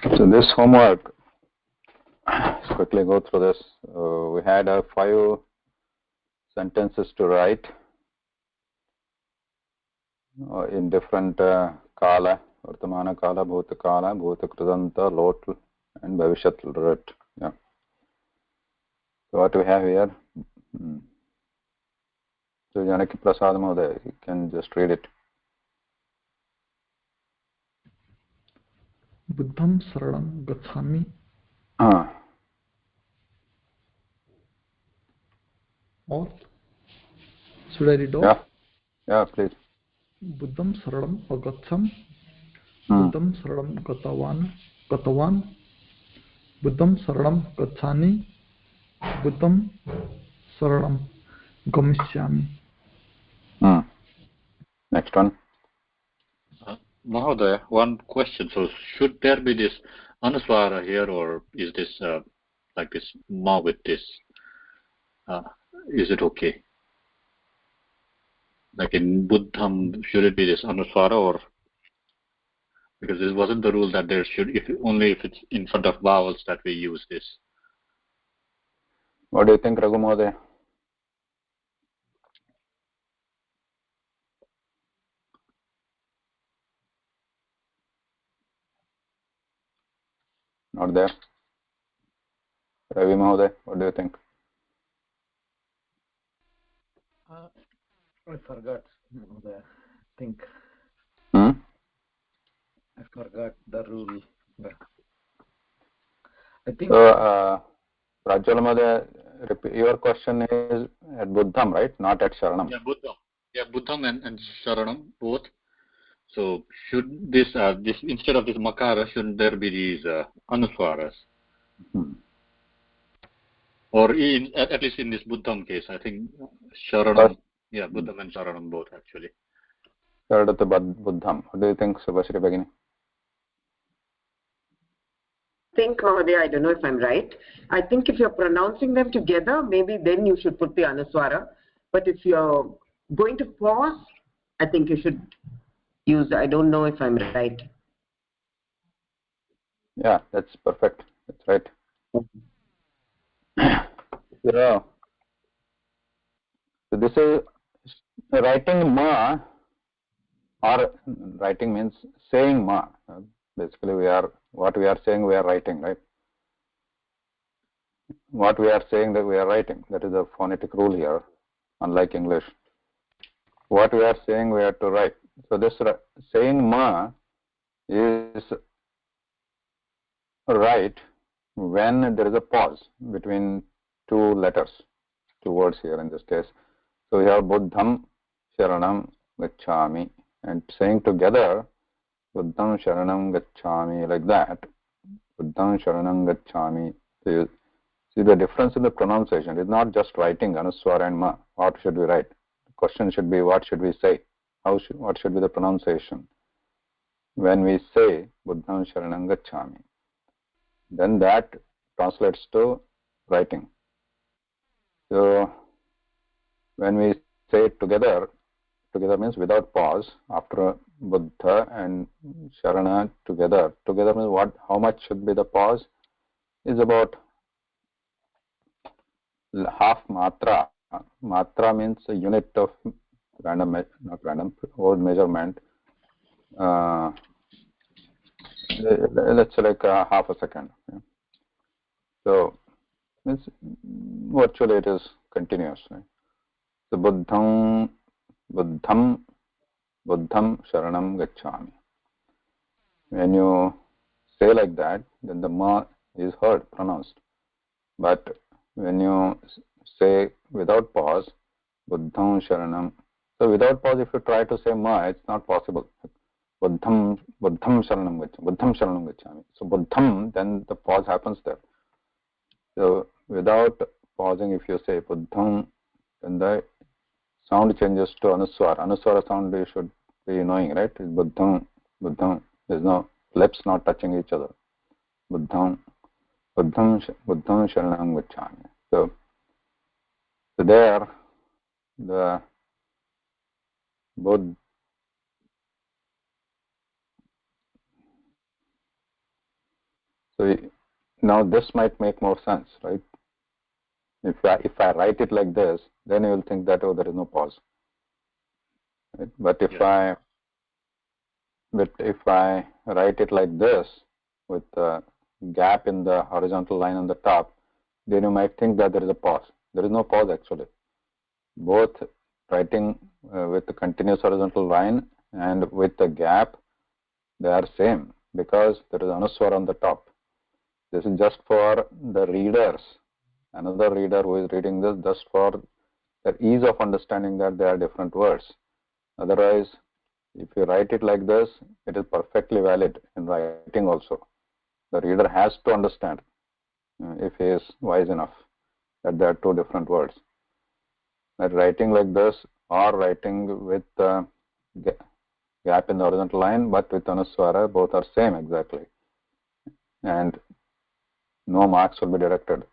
So this homework, let's quickly go through this. We had 5 sentences to write in different kala, vartamana kala, bhuta kala, bhuta kridanta, lot, and bhavishyat rit. Yeah. So what we have here? So Janaki Prasad Mahoday, you can just read it. Buddham saranam gacchami. Or should I read off? Yeah, please. Buddham saranam agaccham. Buddham saranam gatavan. Buddham saranam gacchani. Buddham saranam gamishyami. Next one. Mahodaya, one question. So should there be this anuswara here, or is this like this ma with this? Is it okay? Like in Buddham, should it be this anuswara, or because this wasn't the rule that there should, if only if it's in front of vowels that we use this. What do you think, Raghu Mahoday? Not there. Ravi Mahoday, what do you think? I forgot the think. I forgot the rule. I think. So, Rajwala Mahoday, your question is at Buddham, right? Not at Sharanam. Yeah, Buddham. Yeah, Buddham and Sharanam both. So should this this instead of this makara, shouldn't there be these anuswaras? Or at least in this Buddham case, I think Sharanam, yeah, Buddham and Sharanam both actually. Buddham. What do you think, Subhashri Bhagini? I don't know if I'm right. I think if you're pronouncing them together, maybe then you should put the anuswara. But if you're going to pause, I think you should use, I don't know if I'm right. Yeah, that's perfect. That's right. So this is writing ma, or writing means saying ma. Basically, what we are saying, we are writing, right? What we are saying, that we are writing. That is a phonetic rule here, unlike English. What we are saying, we have to write. So this saying ma is right when there is a pause between 2 letters, 2 words here in this case. So we have Buddham Sharanam Gacchami, and saying together Buddham Sharanam Gacchami, like that. Buddham Sharanam Gacchami. So you see the difference in the pronunciation. It's not just writing Anuswara and Ma. What should we write? The question should be, what should we say? What should be the pronunciation? When we say Buddham Sharanam Gacchami, then that translates to writing. So when we say it together means without pause, after Buddha and Sharana together means what? How much should be the pause? Is about half matra. Matra means a unit of odd measurement. Let's say like half a second. Yeah. So means virtually it is continuous. Right? So Buddham Sharanam Gacchami. When you say like that, then the ma is heard, pronounced. But when you say without pause, Buddham Sharanam. So without pause, if you try to say ma, it's not possible. Buddham Sharanam Gacchami. So Buddham, then the pause happens there. So without pausing, if you say Buddham, then the sound changes to Anuswara. Anuswara sound you should be knowing, right? It's Buddham. There's no lips not touching each other. Buddham Sharanam Gacchami. So there, the Buddha, So now this might make more sense, right? If I write it like this, then you will think that, oh, there is no pause. Right? But if I write it like this with a gap in the horizontal line on the top, then you might think that there is a pause. There is no pause actually. Both writing with the continuous horizontal line and with the gap, they are same because there is anuswara on the top. This is just for the readers, another reader who is reading this, just for the ease of understanding that they are different words. Otherwise, if you write it like this, it is perfectly valid in writing also. The reader has to understand, if he is wise enough, that there are two different words. That writing like this or writing with gap in the horizontal line but with anuswara, both are same exactly. And no marks will be deducted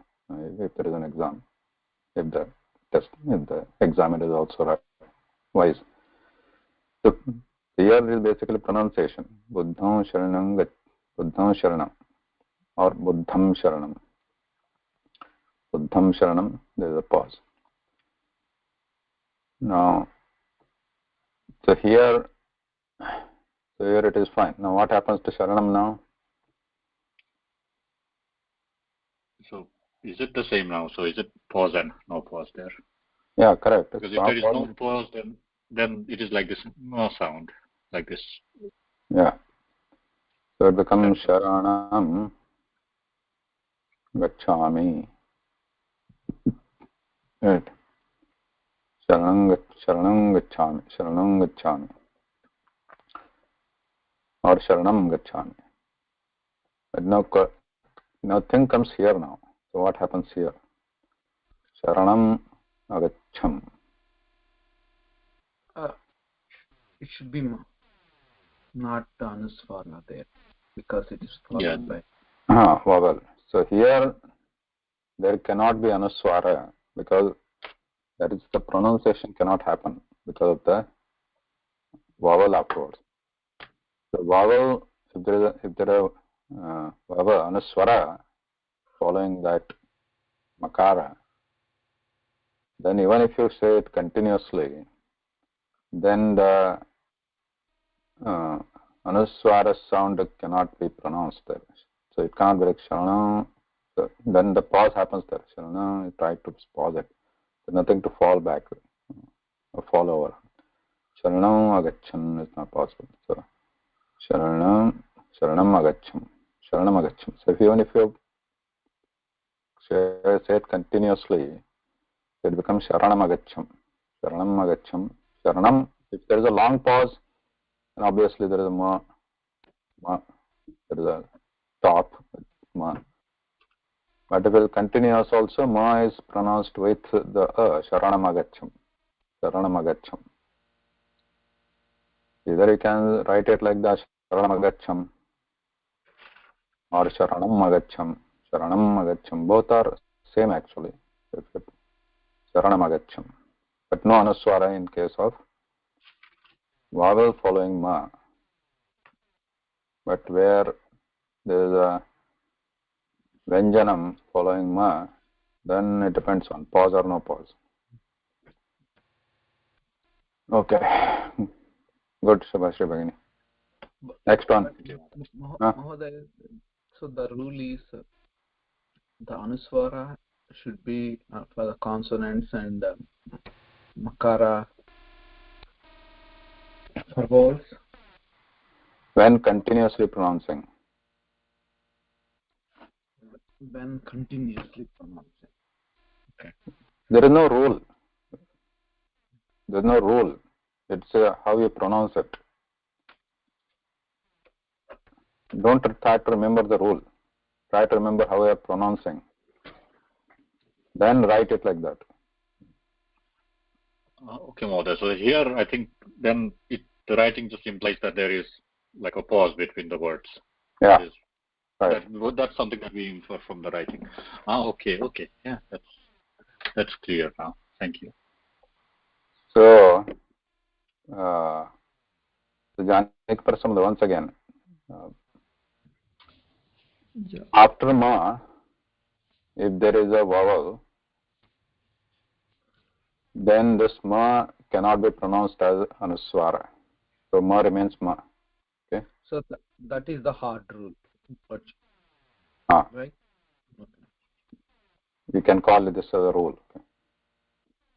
if there is an exam, if the examiner is also right, wise. So here is basically pronunciation. Buddham sharanam, buddham sharanam, or buddham sharanam. Buddham sharanam, there is a pause. Now, so here it is fine. Now what happens to sharanam now? So is it the same now? So is it pause and no pause there? Yeah, correct. Because if there is no pause, then it is like this no sound, like this. Yeah. So it becomes sharanam gacchami. Right. Sharanam gacchami. Sharanam gacchami. Or sharanam gacchami. But now thing comes here now. So what happens here? Sharanam agaccham. It should be not the anuswara there because it is followed by Vowel. So here there cannot be anuswara because that is the pronunciation cannot happen because of the vowel afterwards. The vowel, if there are vowel anuswara following that makara, then even if you say it continuously, then the anuswara sound cannot be pronounced there. So it cannot be like sharana. So then the pause happens there. Sharana, you try to pause it. There's nothing to fall back or fall over. Sharanam agachan is not possible. So sharanam agacham. Sharanam agacham. So even if you say it continuously, it becomes sharanam agacham. Sharanam agacham. Sharanam, if there is a long pause, then obviously there is a ma, there is a stop, ma. But if it is continuous also, ma is pronounced with the sharanam agacham. Sharanam agacham. Either you can write it like that, sharanam agacham, or sharanam agacham. Sharanam agacham. Both are same actually. Sharanam agacham. But no anuswara in case of vowel following ma. But where there is a Vyanjanam following ma, then it depends on pause or no pause. Okay. Good, Subhashri Bhagini. Next one. Mahodaya, so the rule is the anuswara should be for the consonants and makara for vowels. When continuously pronouncing. When continuously pronouncing. Okay. There is no rule. There is no rule. It's how you pronounce it. Don't try to remember the rule. Try to remember how you are pronouncing. Then write it like that. Okay, Mohada. So here, I think then the writing just implies that there is like a pause between the words. Yeah. Right. That's something that we infer from the writing. Okay. Yeah, that's clear now. Thank you. So, Janik Prasamada, once again, Yeah. After ma, if there is a vowel, then this ma cannot be pronounced as anuswara. So ma remains ma. Okay. So that is the hard rule, Ah, right? Okay. you can call it this as a rule. Okay.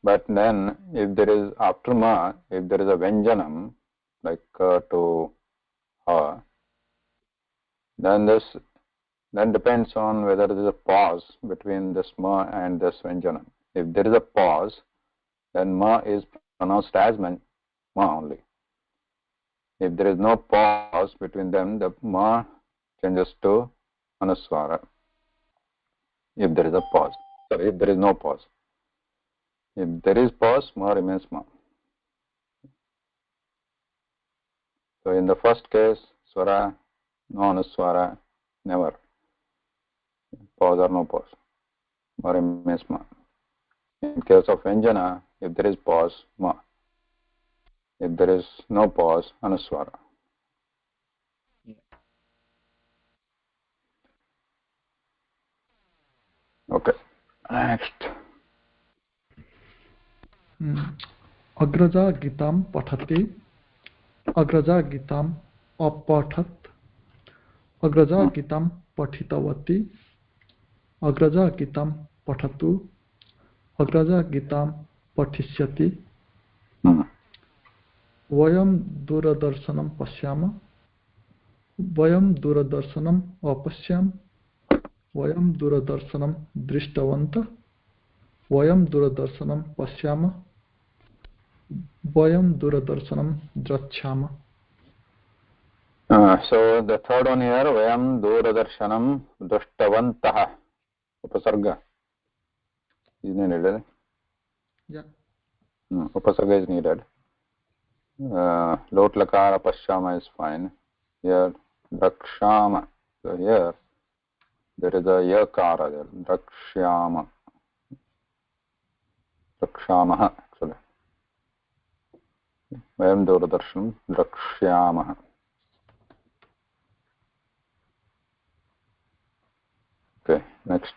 But then, if there is after ma, if there is a vyanjanam, like to ha, then depends on whether there is a pause between this ma and this vyanjanam. If there is a pause, then ma is pronounced as ma only. If there is no pause between them, the ma changes to anuswara. If there is a pause, sorry, if there is no pause. If there is pause, ma remains ma. So in the first case, swara, no anuswara, never. Pause or no pause, ma remains ma. In case of vyanjana, if there is pause, ma. If there is no pause, anuswara. Yeah. Okay. Next. अग्रजा गीतां पठति अग्रजा गीताम् अपठत् अग्रजा गीतां पठितवती अग्रजा गीतां पठतु अग्रजा गीतां पठिष्यति वयं दूरदर्शनं पश्यामः वयं दूरदर्शनम् अपश्याम वयं दूरदर्शनं दृष्टवन्तः वयं दूरदर्शनं पश्यामः वयं दूरदर्शनं द्रक्ष्यामः. So the third one here, vayam duradarshanam drushtavantah. Upasarga is needed. Yeah. Upasarga is needed. Lot lakara pashyama is fine. Here drakshama. So here there is a yakara there. Drakshyama. Drakshamah actually. Vayam duradarshanam drakshyamah. Okay, next.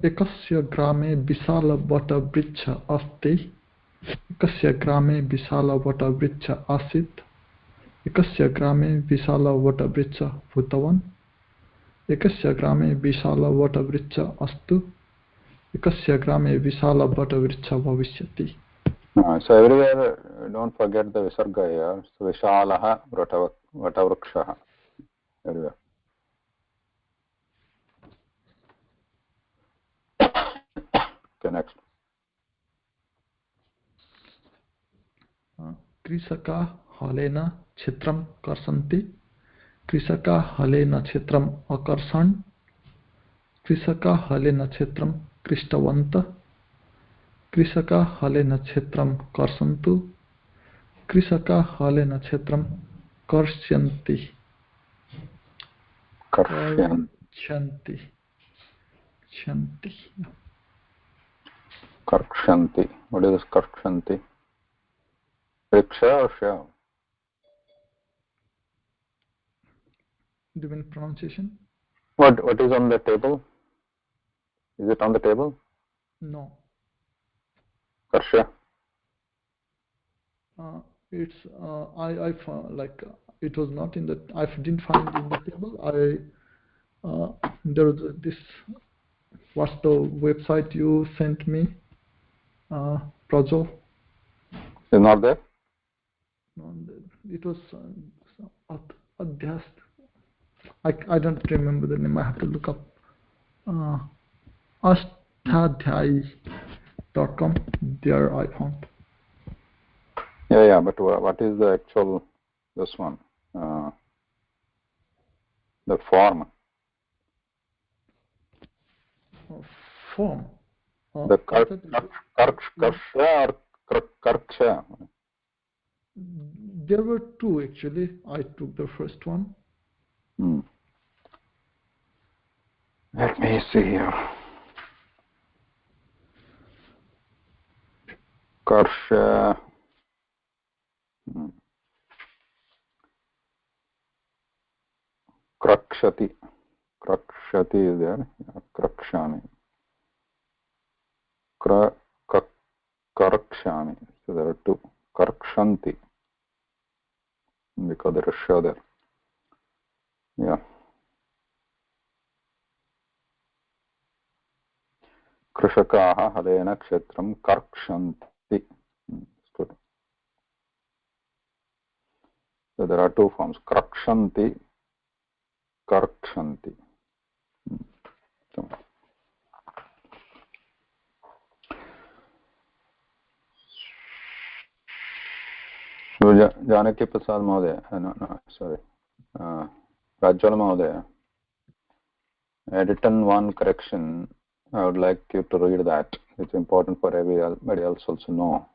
एकस्य ग्रामे विशालवटवृक्ष अस्ति एकस्य ग्रामे विशालवटवृक्ष आसीत् एकस्य ग्रामे विशालवटवृक्ष भूतवान् एकस्य ग्रामे विशालवटवृक्ष अस्तु एकस्य ग्रामे विशालवटवृक्ष भविष्यति. So everywhere don't forget the visarga here. So vishalaha vatavrukshaha. Everywhere. Okay, next. कृषकाः हलेन क्षेत्रं कर्षन्ति कृषकाः हलेन क्षेत्रम् अकर्षन् कृषकाः हलेन क्षेत्रं कृष्टवन्तः कृषकाः हलेन क्षेत्रं कर्षन्तु कृषकाः हलेन क्षेत्रं कर्ष्यन्ति कर्ष्यन्ति Karkshanti. What is this karkshanti? Riksha or sha? Do you mean pronunciation? What is on the table? Is it on the table? No. Karsha. It's I found like it was not in the I didn't find in the table. There was this. What's the website you sent me, Prajol? Is not there? No, it was Adhyast. I don't remember the name. I have to look up. Ashtadhyayi.com. There I found. Yeah. But what is the actual this one? The form. Form. The karsha or karksha. There were two actually. I took the first one. Let me see here. Karsha. Krakshati. Krakshati is there. Krakshami. Karakshami. So there are two. Karakshanti. Because there is sh there. Yeah. Krishakaha halena kshetram karkshanti. Good. So there are two forms. Krakshanti, karkshanti. So Janaki Prasad Mahodaya, sorry, Rajwal Mahodaya, I had written one correction. I would like you to read that. It's important for everybody else also know.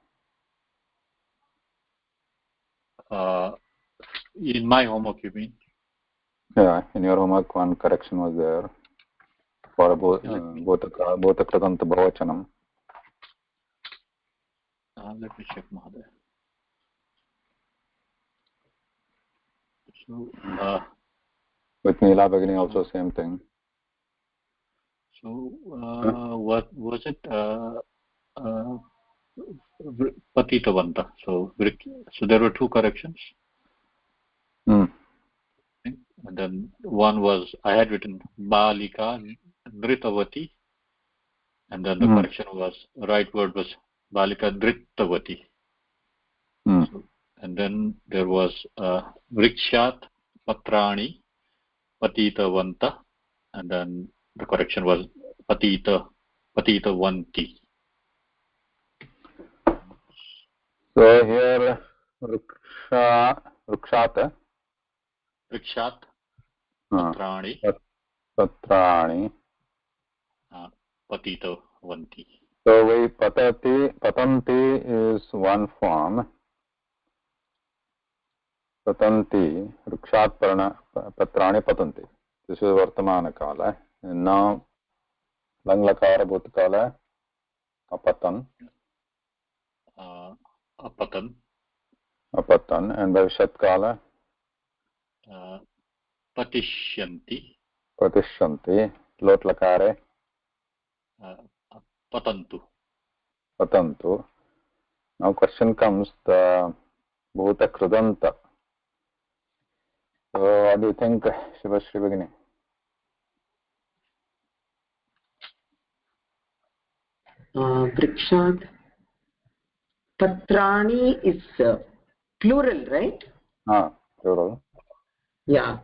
In my homework, you mean? Yeah, in your homework, one correction was there for Bhotakradanta Bhavachanam. Let me check, Mahodaya. So, with Neela Bhagini also same thing. So, what was it? Patitavanta. So there were two corrections. Mm. And then one was, I had written Balika Dritavati, and then the correction was, right word was Balika Drittavati. So, and then there was Vrikshat Patrani Patitavanta, and then the correction was Patitavanti. So here Vrikshat Patrani Patitavanti. So we patanti is one form. Patanti, Vrikshat Patrani Patanti. This is Vartamana Kala. And now Langlakara Bhutkala Apatan. Apatan. And Bhavishyat Kala Patishyanti. Lot Lakare Patantu. Now question comes the Bhuta Krudanta. So what do you think, Shivashri Bhagini? Vrikshat Patrani is plural, right? Plural. Yeah.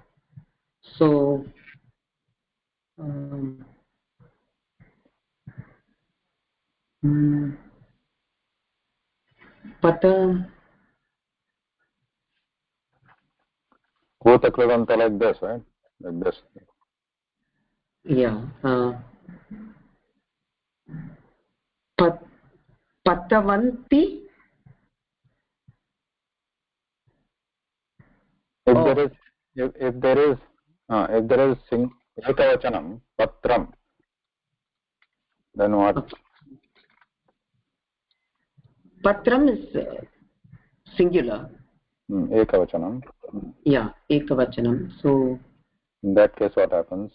So Pata. Bhuta Krudanta like this, right? Like this. Yeah. Patavanti. If there is ekavachanam patram, then what? Patram is singular. Ekavachanam. Yeah, ekavachanam. So in that case, what happens?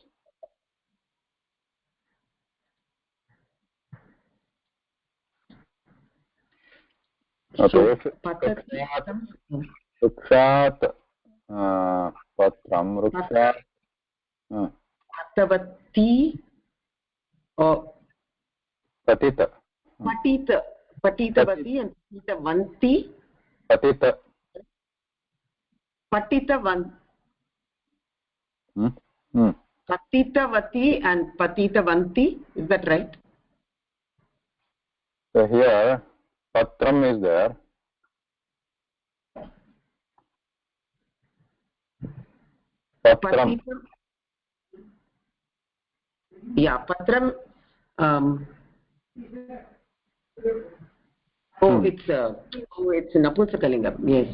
Okay. Rukshat patram rukshat patavati or patita. Patitavati and Patitavanti. Patitavati and Patitavanti. Is that right? So here patram is there. Patram. Yeah, patram. It's Napusakalinga. Yes.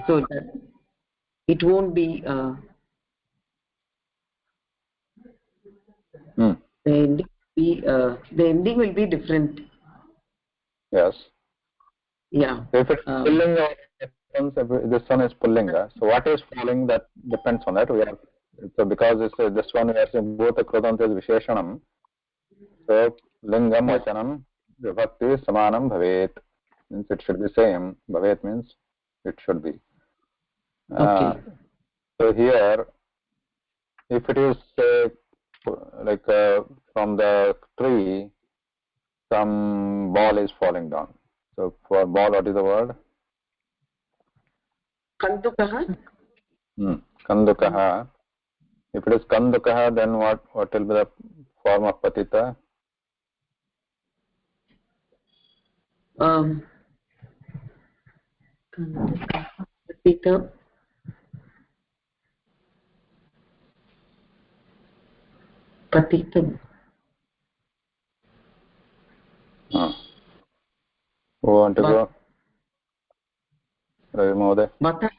So that it won't be. The ending will be different. Yes. Yeah. If it's pullinga, this one is pullinga. So what is falling? That depends on that. We are So because this one we are saying Bhuta Krudanta is Visheshanam, so Lingam Vachanam Vibhakti Samanam Bhavet. Means it should be same. Bhavet means it should be. Okay. So here, if it is like from the tree, some ball is falling down. So for ball, what is the word? Kandukaha? Kandukaha. If it is Kandukaha, then what will be the form of Patita? Kandukaha. Patita. Patita. Who want to go? Ravi Mohoday. Vataha.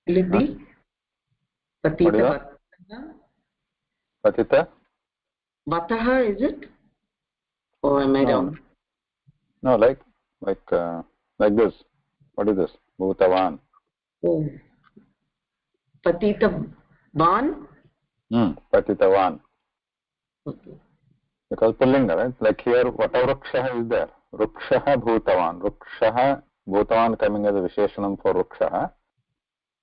Will it be? Patita Vataha. Patita? Vataha, is it? Or am I wrong? No, like this. What is this? Bhutavan. Oh. Patita Van? Patitavan. Okay. Because Pullinga, right? Like here, whatever Rukshaha is there. Rukshaha Bhutavan. Rukshaha Bhutavan coming as a Visheshanam for Rukshaha.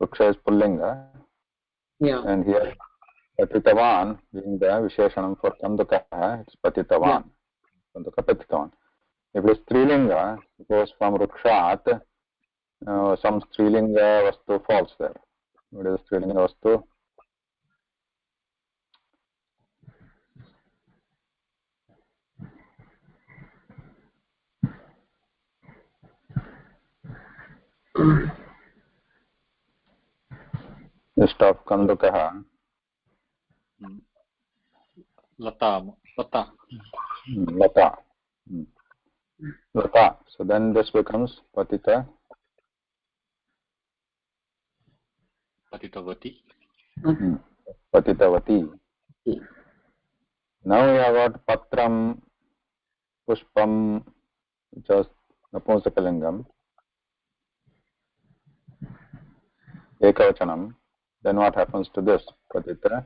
Ruksha is Pullinga. Yeah. And here Patitavan being the Visheshanam for Kandukaha, it's Patitavan. Kanduka Patitavan. If it is Strilinga, it goes from Rukshat, some Strilinga Vastu falls there. What is Strilinga Vastu? Instead of Kandukaha. Lata. Lata. Lata. So then this becomes Patita. Patitavati. Patitavati. Now we have got Patram, Pushpam, which was Napunsaka Ekavachanam. Then what happens to this? Patita.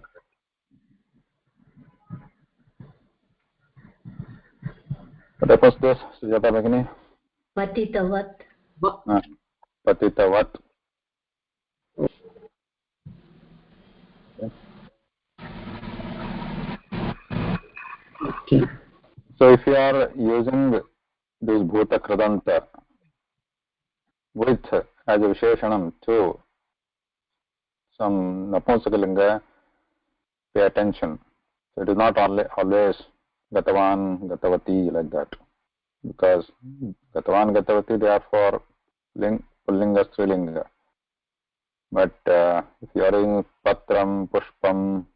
What happens to this, Sujata Bhagini? Patitavat. Patitavat. Okay. So if you are using this Bhuta Kradanta with as a Visheshanam to some Napunsakalinga, pay attention. So it is not always Gatavan, Gatavati like that. Because Gatavan, Gatavati, they are for Pullinga, Strilinga. But if you are using Patram, Pushpam,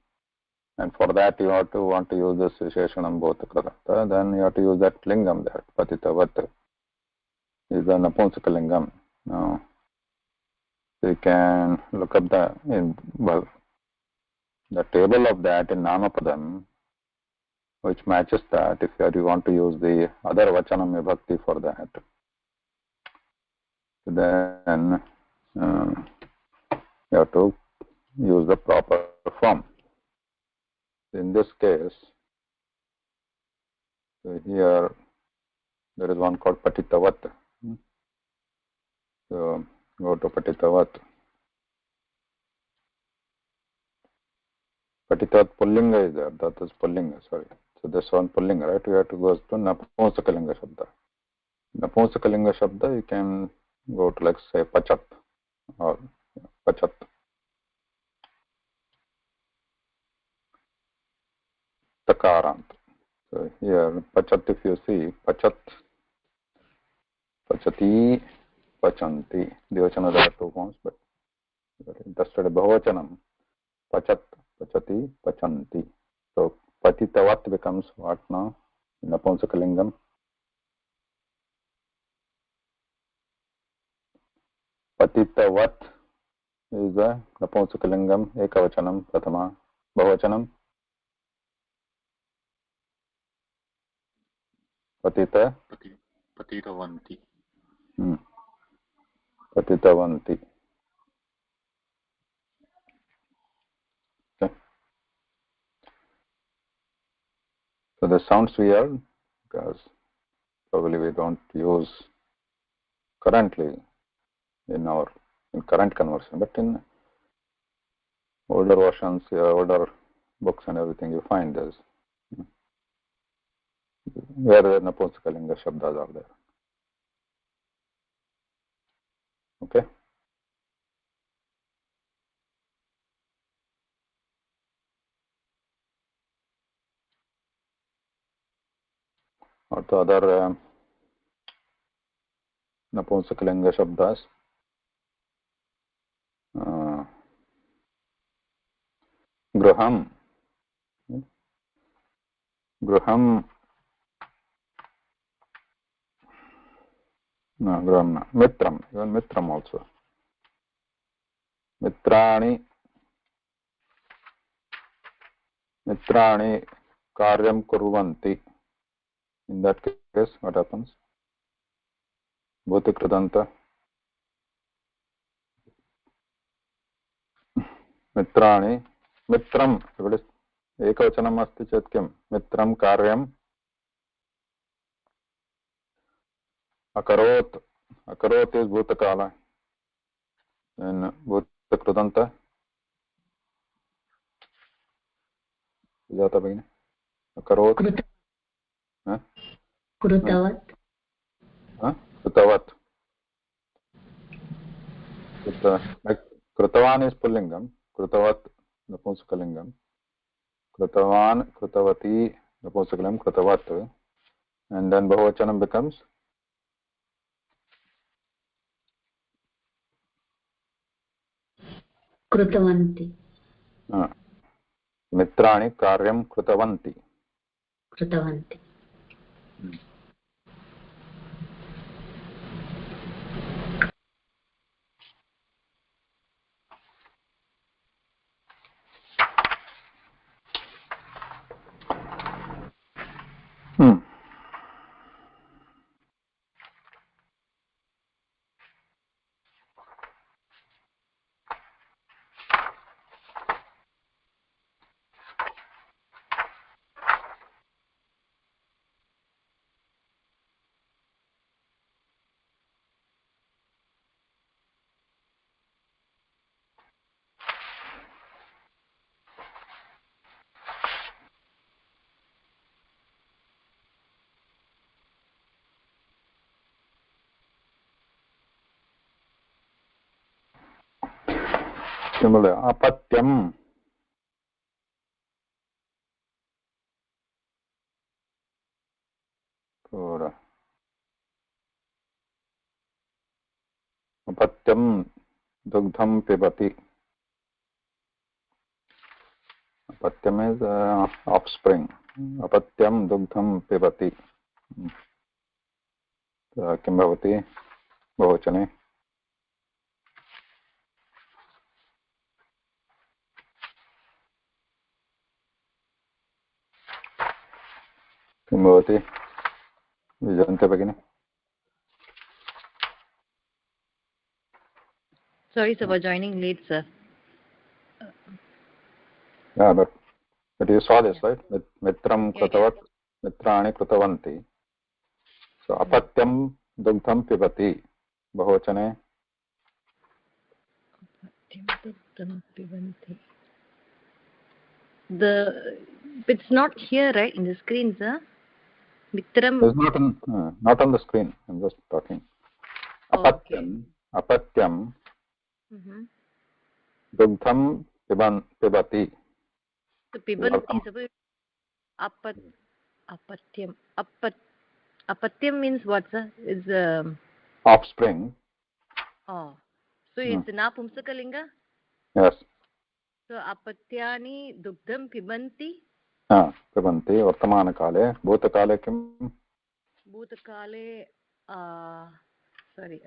and for that you want to use this Visheshanam Bhuta Kradanta, then you have to use that Lingam there, Patitavat. Is the Napunsaka Lingam. Now, you can look up the table of that in Namapadam, which matches that if you want to use the other Vachanam Vibhakti for that. Then you have to use the proper form. In this case, so here there is one called Patitavat. So go to Patitavat. Patitavat Pullinga is there. That is Pullinga, sorry. So this one Pullinga, right? We have to go to Napunsakalinga Shabda. Napunsakalinga Shabda, you can go to like say Pachat or Pachat. Takarant. So here Pachat, if you see Pachat, Pachati, Pachanti. Divachana there are 2 forms, but interested in Bahuvachanam. Pachat, Pachati, Pachanti. So Patitavat becomes what now? Napunsakalingam. Patitavat is the Napunsakalingam, Ekavachanam, Pratama. Bahuvachanam. Patita. Patitavanti. Patitavanti. this sounds weird because probably we don't use currently in current conversion, but in older versions, older books and everything, you find this where the Napunsakalinga Shabdas are there. Okay. What the other Napunsakalinga Shabdas? Graham. Graham. No, Graham. No. Mitram. Even Mitram also. Mitrani. Mitrani karyam kurvanti. In that case, what happens? Bhuti Kridanta. Mitrani. Mitram. एकवचनम् अस्ति चेत् किं मित्रं कार्यम् अकरोत् अकरोत् is भूतकाल भूतकृदन्त जाता भगिनि अकरोत् कृतवत् कृतवत् कृतवान् इस् पुल्लिङ्गं कृतवत् नपुंसकलिङ्गं कृतवान् कृतवती नपुंसकलिङ्गं कृतवत् and then bahuvachanam becomes कृतवन्ति मित्राणि कार्यं कृतवन्ति कृतवन्ति Similar, apatyam. Good. Apatyam dugdham pibati. Apatyam is offspring. Apatyam dugdham pibati. Kim bhavati? Bahuvachane. Kim bhavati? Vijayante Bhagini. Sorry, sir, for joining late, sir. Yeah, but you saw this, right? Mitram kratavat, mitrani kratavanti. So apatyam dugdham pibati. Bahuvachane. It's not here, right, in the screen, sir? Mitram. It's not on the screen. I'm just talking. Apatyam. Okay. Apatyam. Dugdham pibati. So pibanti, apatyam. Apatyam means what, sir? Is offspring. Oh, so it's napumsakalinga? Yes. So apatyani dugdham pibanti? पिबन्ति वर्तमानकाले भूतकाले किं भूतकाले sorry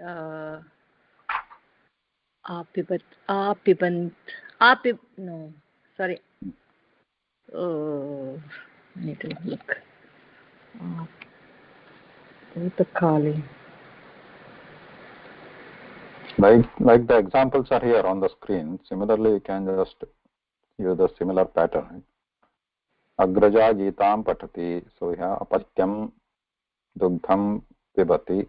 no, sorry, I need to look. Bhutakale, like the examples are here on the screen. Similarly, you can just use a similar pattern, right? अग्रजा गीतां पठति. So we have apatyam dugdham pibati.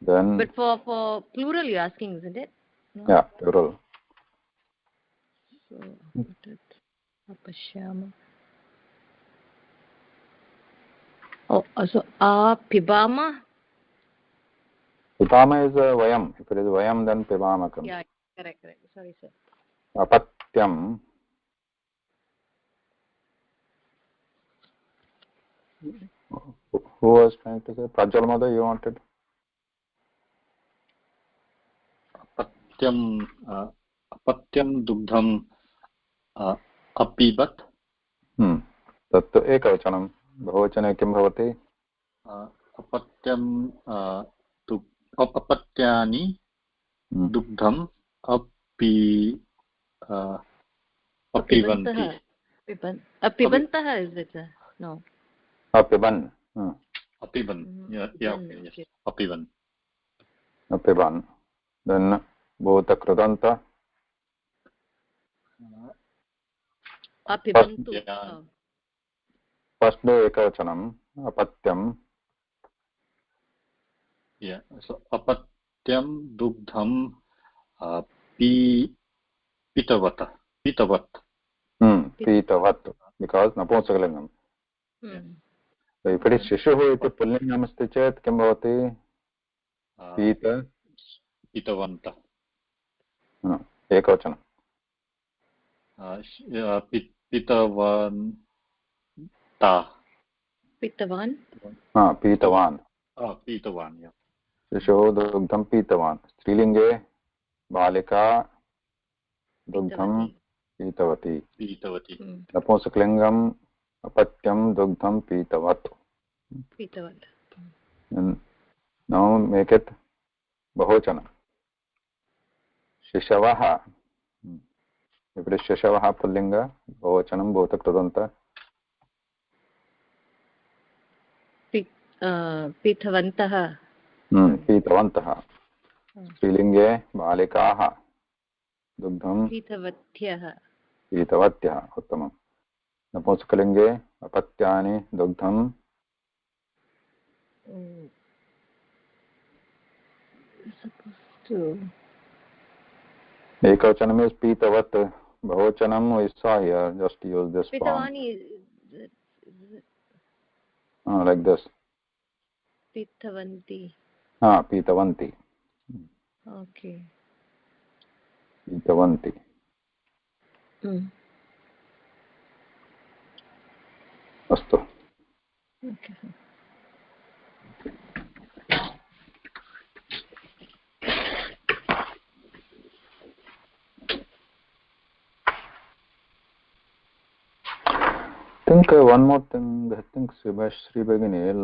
Then But for plural you're asking, isn't it? No? yeah, plural. So what is apashyama? Oh, so pibama. Pibama is vayam. If it is vayam, then pibama comes. Yeah, correct. Sorry, sir. Apatyam. Who was trying to say? Prajwal Mother, you wanted? अपत्यं दुग्धं अपिबत्. तत्तु एकवचनं. बहुवचने किं भवति? अपत्यं अपत्यानि दुग्धम् अपिबन्ति. Pibantah is it? No. Apiban. Apiban. Yes. Apiban. Apiban. Then bhutakridanta. Apibantu. First day ekavachanam. Apatyam. Yeah. So apatyam dugdham pitavat. Pitavat. Because napunsakalinam. So if it is shishuhu iti pullingam asti chet kim bhavati? Pitavanta. Ekavachanam. Pitavanta. Pitavan. Pitavan. Pitavan, yeah. Shishuhu dugdham pitavan. Strilinge balika dugdham pitavati. Napunsakalingam apatyam dugdham pitavat. And now make it bahuvachana. Shishavaha. If it is shishavaha pullinga, bahuvachanam bhutakridanta. Pitavantah. Pitavantah. Strilinge balikaah. Dugdham Pitavatyah. pitavatyah. Uttamam. Napunsakalingge apatyani dugdham. Supposed to. Ekavachanam is pitavat. Bahuvachanam we saw here. Just use this form. Pitavani is it? Like this. Pitavanti. Pitavanti. Okay. Pitavanti. Astu. Okay. I think one more thing. I think Sri Bhagini,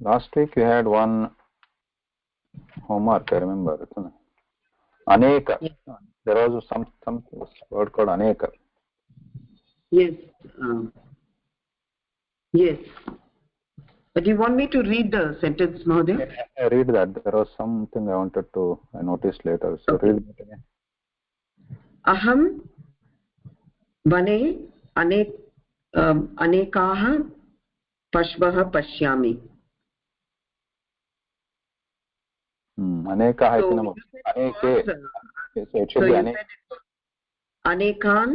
last week you had one homework, I remember. Aneka. Yes. There was some word called aneka. Yes. Yes. But you want me to read the sentence, Mahoday? I read that. There was something I noticed later. So Okay. read that again. Aham vane anekaah pashvah pashyami. Aneka So iti you namu. said Aneke. it was, So it should so be you aneka. said it was anekan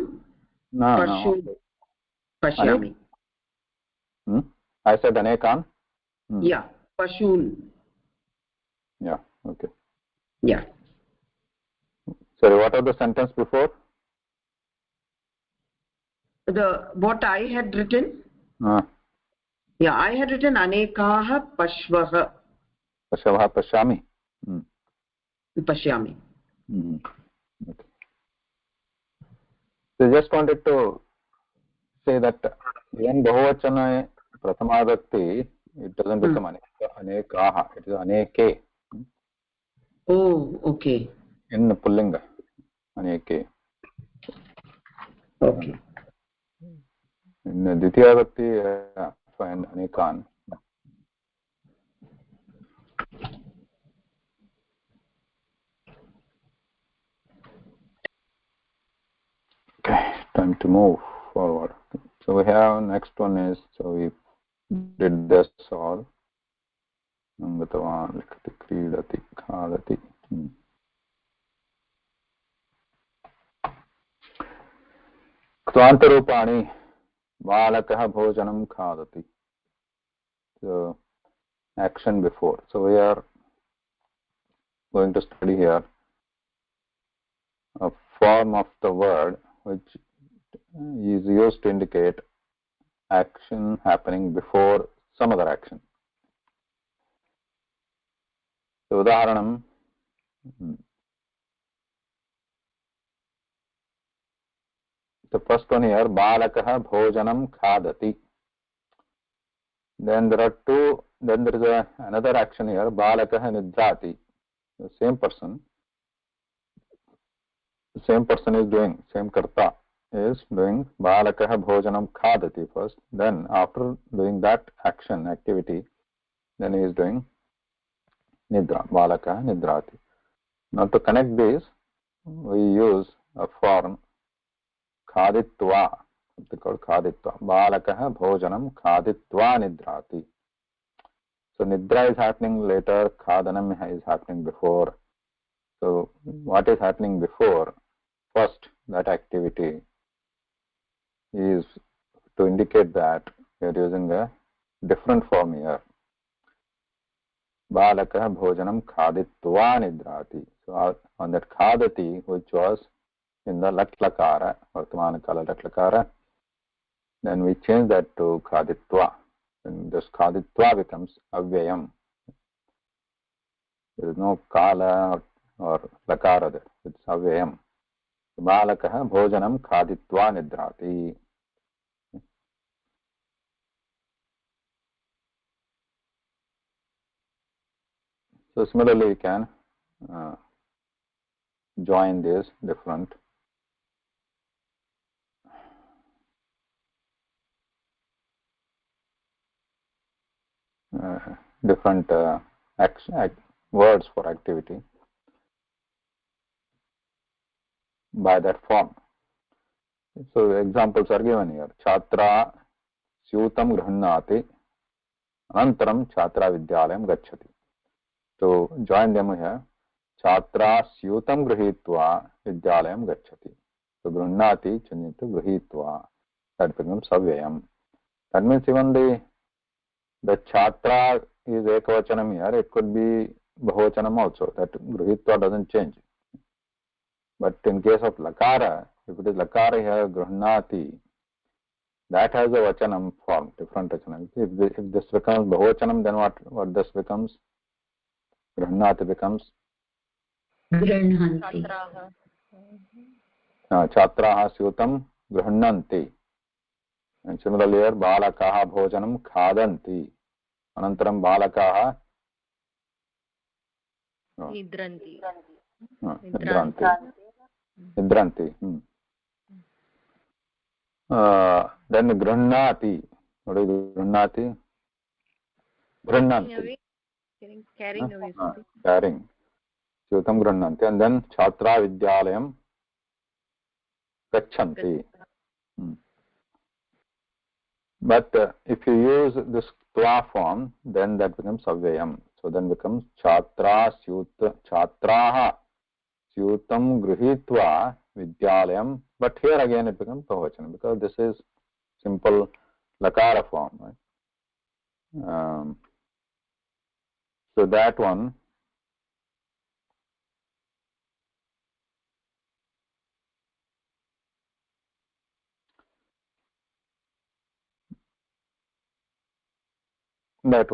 pashyami. I said anekan. Yeah, pashun. Yeah. Okay. Yeah. Sorry, what was the sentence before? What I had written? Yeah, I had written anekaah pashvah pashyami. pashyami. Okay. So I just wanted to say that when bahuvachana prathama vibhakti, it doesn't become anekaah, it is aneke. Oh, okay. In pullinga, aneke. Okay. In dvitiya vibhakti, find anekan. Okay. time to move forward. So we have next one is, so we did this all. Angatavan likati kridati khadati. Kvantarupani balakah bhojanam khadati. So action before. So we are going to study here a form of the word which is used to indicate action happening before some other action. So udaharanam, the first one here, balakah bhojanam khadati. Then there are two, then there is another action here, balakah nidrati. The same person is doing, same karta is doing balakah bhojanam khadati first. Then after doing that action, activity, then he is doing nidra, balakah nidrati. Now to connect these, we use a form khaditva, something called khaditva. Balakah bhojanam khaditva nidrati. So nidra is happening later, khadanam is happening before. So what is happening before? First, that activity is to indicate that we are using a different form here. Balakah bhojanam khaditva nidrati. So on that khadati, which was in the lat lakara, vartamana kala lat lakara, then we change that to khaditva. And this khaditva becomes avyayam. There is no kala or lakara there. It's avyayam. Balakah bhojanam khaditva nidrati. So similarly, we can join these different words for activity by that form. So examples are given here. Chhatra syutam grihannati anantaram chhatra vidyalayam gacchati. To join them here, Chhatra syutam grihitva vidyalayam gacchati. So grihannati chanjit to grihitva. That becomes avyayam. That means even the chhatra is ekavachanam here. It could be bahuvachanam also. That grihitva doesn't change. But in case of lakara, if it is lakara here, grihannati, that has a vachanam form, different vachanam. If this becomes bahuvachanam, then what this becomes? Grihannati becomes Grihannanti. Chhatraha syutam grihannanti. And similarly here, balakaha bhojanam khadanti. Anantaram balakaha Nidranti. Nidranti. Then grihannati. What is grihannati? Grihannanti. Carrying away. Carrying. Syutam grihannanti. And then chhatra vidyalayam gachanti. But if you use this tva form, then that becomes avyayam. So then becomes chhatraha syutam grihitva vidyalayam. But here again it becomes bahuvachanam because this is simple lakara form. Right? So that one is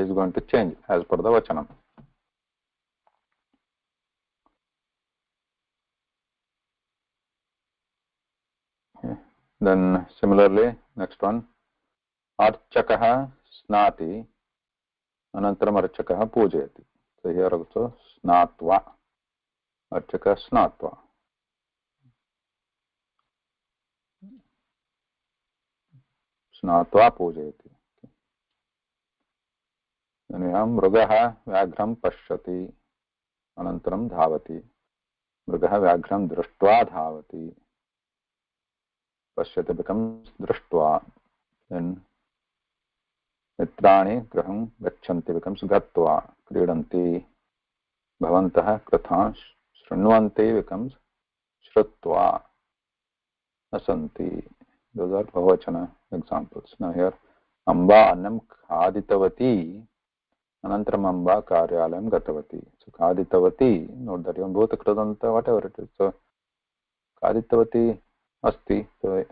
going to change as per the vachanam. Okay. Then similarly, next one, archakah snati, anantaram archakah pujayati. So here also snatva, archakah snatva. Snatva pujayati. Then we have mrugah vyaghram pashyati, anantaram dhavati. Mrugah vyaghram drushtva dhavati. Pashyati becomes Drishtva. Then Mitrani graham gachanti becomes Gatva. Kridanti. Bhavantah kratha shrunvanti becomes Shrutva. Asanti. Those are Bhavachana examples. Now here Amba annam khaditavati. Anantaram Amba karyalayam gatavati. So khaditavati, note that even bhuta kridanta, whatever it is. So khaditavati asti. So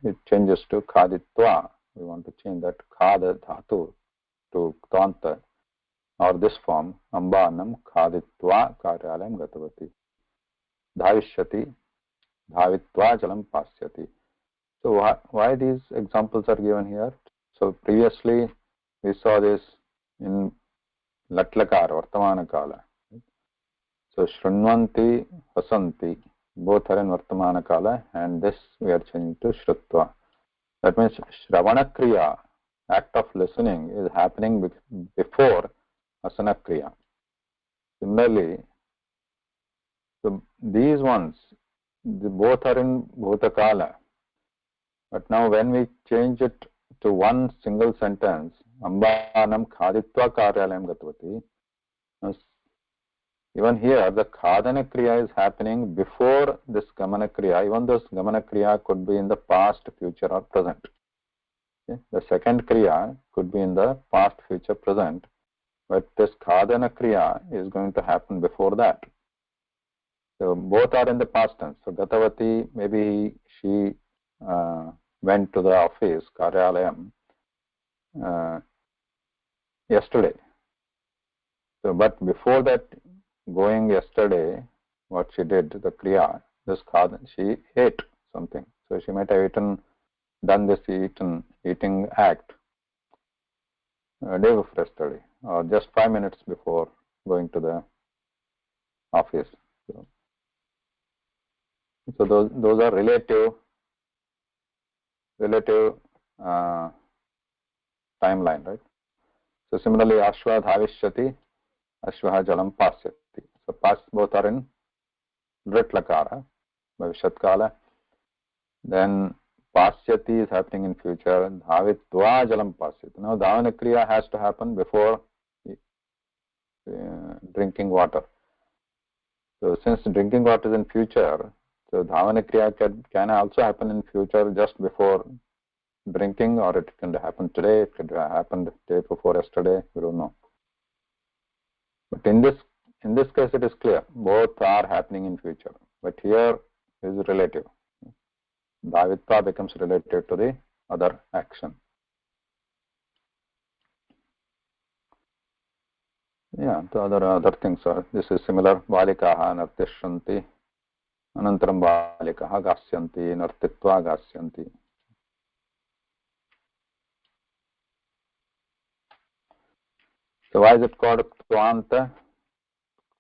it changes to khaditva. We want to change that khada dhatu to ktanta, or this form. Amba annam khaditva karyalayam gatavati. Dhavishyati dhavitva jalam pasyati. So why these examples are given here? So previously we saw this in Latlakara, Vartamana Kala. So Shrunvanti, Vasanti, both are in Vartamana Kala, and this we are changing to Shrutva. That means Shravana Kriya, act of listening, is happening before Asana Kriya. Similarly, so these ones, both are in Bhutakala. But now when we change it to one single sentence, Ambanam Khaditva Karyalayam Gatavati, even here the Khadana Kriya is happening before this Gamana Kriya, even though Gamana Kriya could be in the past, future or present. Okay? The second Kriya could be in the past, future, present, but this Khadana Kriya is going to happen before that. So both are in the past tense. So Gatavati, maybe she went to the office, Karyalayam, yesterday. So, but before that, going yesterday, what she did, the Kriya, this Khadana, she ate something. So she might have done this eating act day before yesterday, or just 5 minutes before going to the office. So those are relative timeline, right? So similarly, Ashva dhavishyati, Ashvaha jalam pasyati. So both are in Drit Lakara, Bhavishyat Kala. Then pasyati is happening in future. Dhavitva jalam pasyati. Now Dhavana Kriya has to happen before drinking water. So since drinking water is in future, so Dhavana Kriya can also happen in future just before drinking, or it can happen today, it could have happened the day before yesterday, we don't know. But in this case it is clear, both are happening in future. But here is relative. Dhavitva becomes related to the other action. Yeah, the other things are, this is similar. Balikaha nartishanti, anantaram balikaha gasyanti, nartitva gasyanti. So why is it called Tvanta?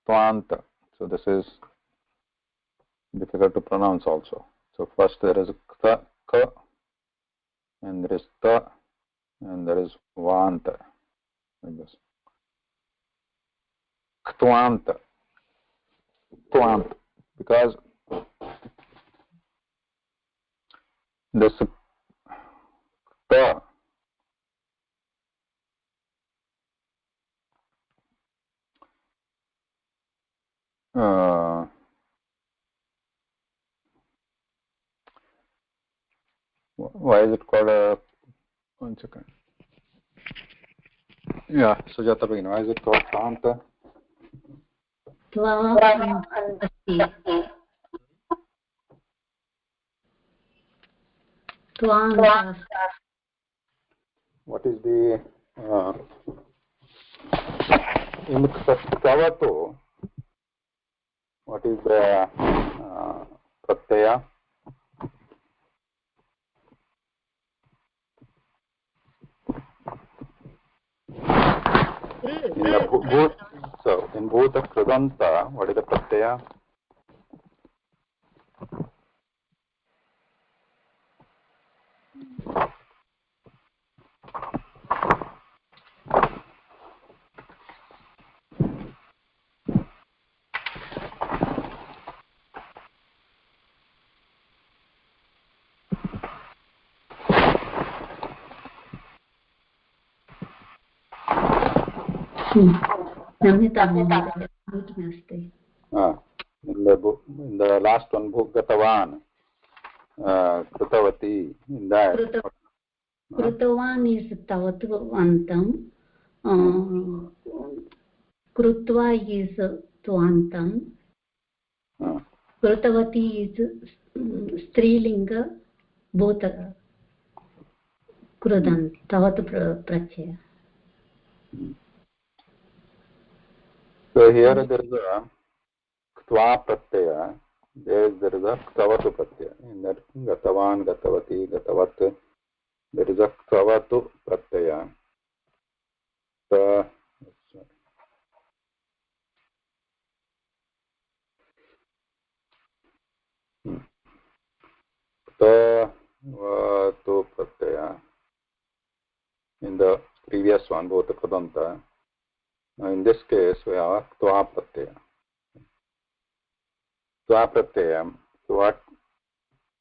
Tvanta. So this is difficult to pronounce also. So first there is Kta, K, and there is Ta, and there is Vanta. Like this. Tvanta. Tvanta. Because this Ta, why is it called 1 second. Yeah, Sujata Bhagini, why is it called Tvanta? What is the in Tavato? What is the pratyaya? In Bhuta Kridanta, what is the pratyaya? क्षम्यतां mute नास्ति in the last one bhugatavan krutavati in that कृतवान् is tavatu antam krutva is tvantam krutavati is strilinga both krudan tavatu pratyaya. So here there is a ktva pratyaya, there is a ktavatu pratyaya. In that gatavan, gatavati, gatavat, there is a ktavatu pratyaya. Ktavatu pratyaya. In the previous one, both kradanta. In this case, we have ktva pratyaya. Ktva pratyaya. So what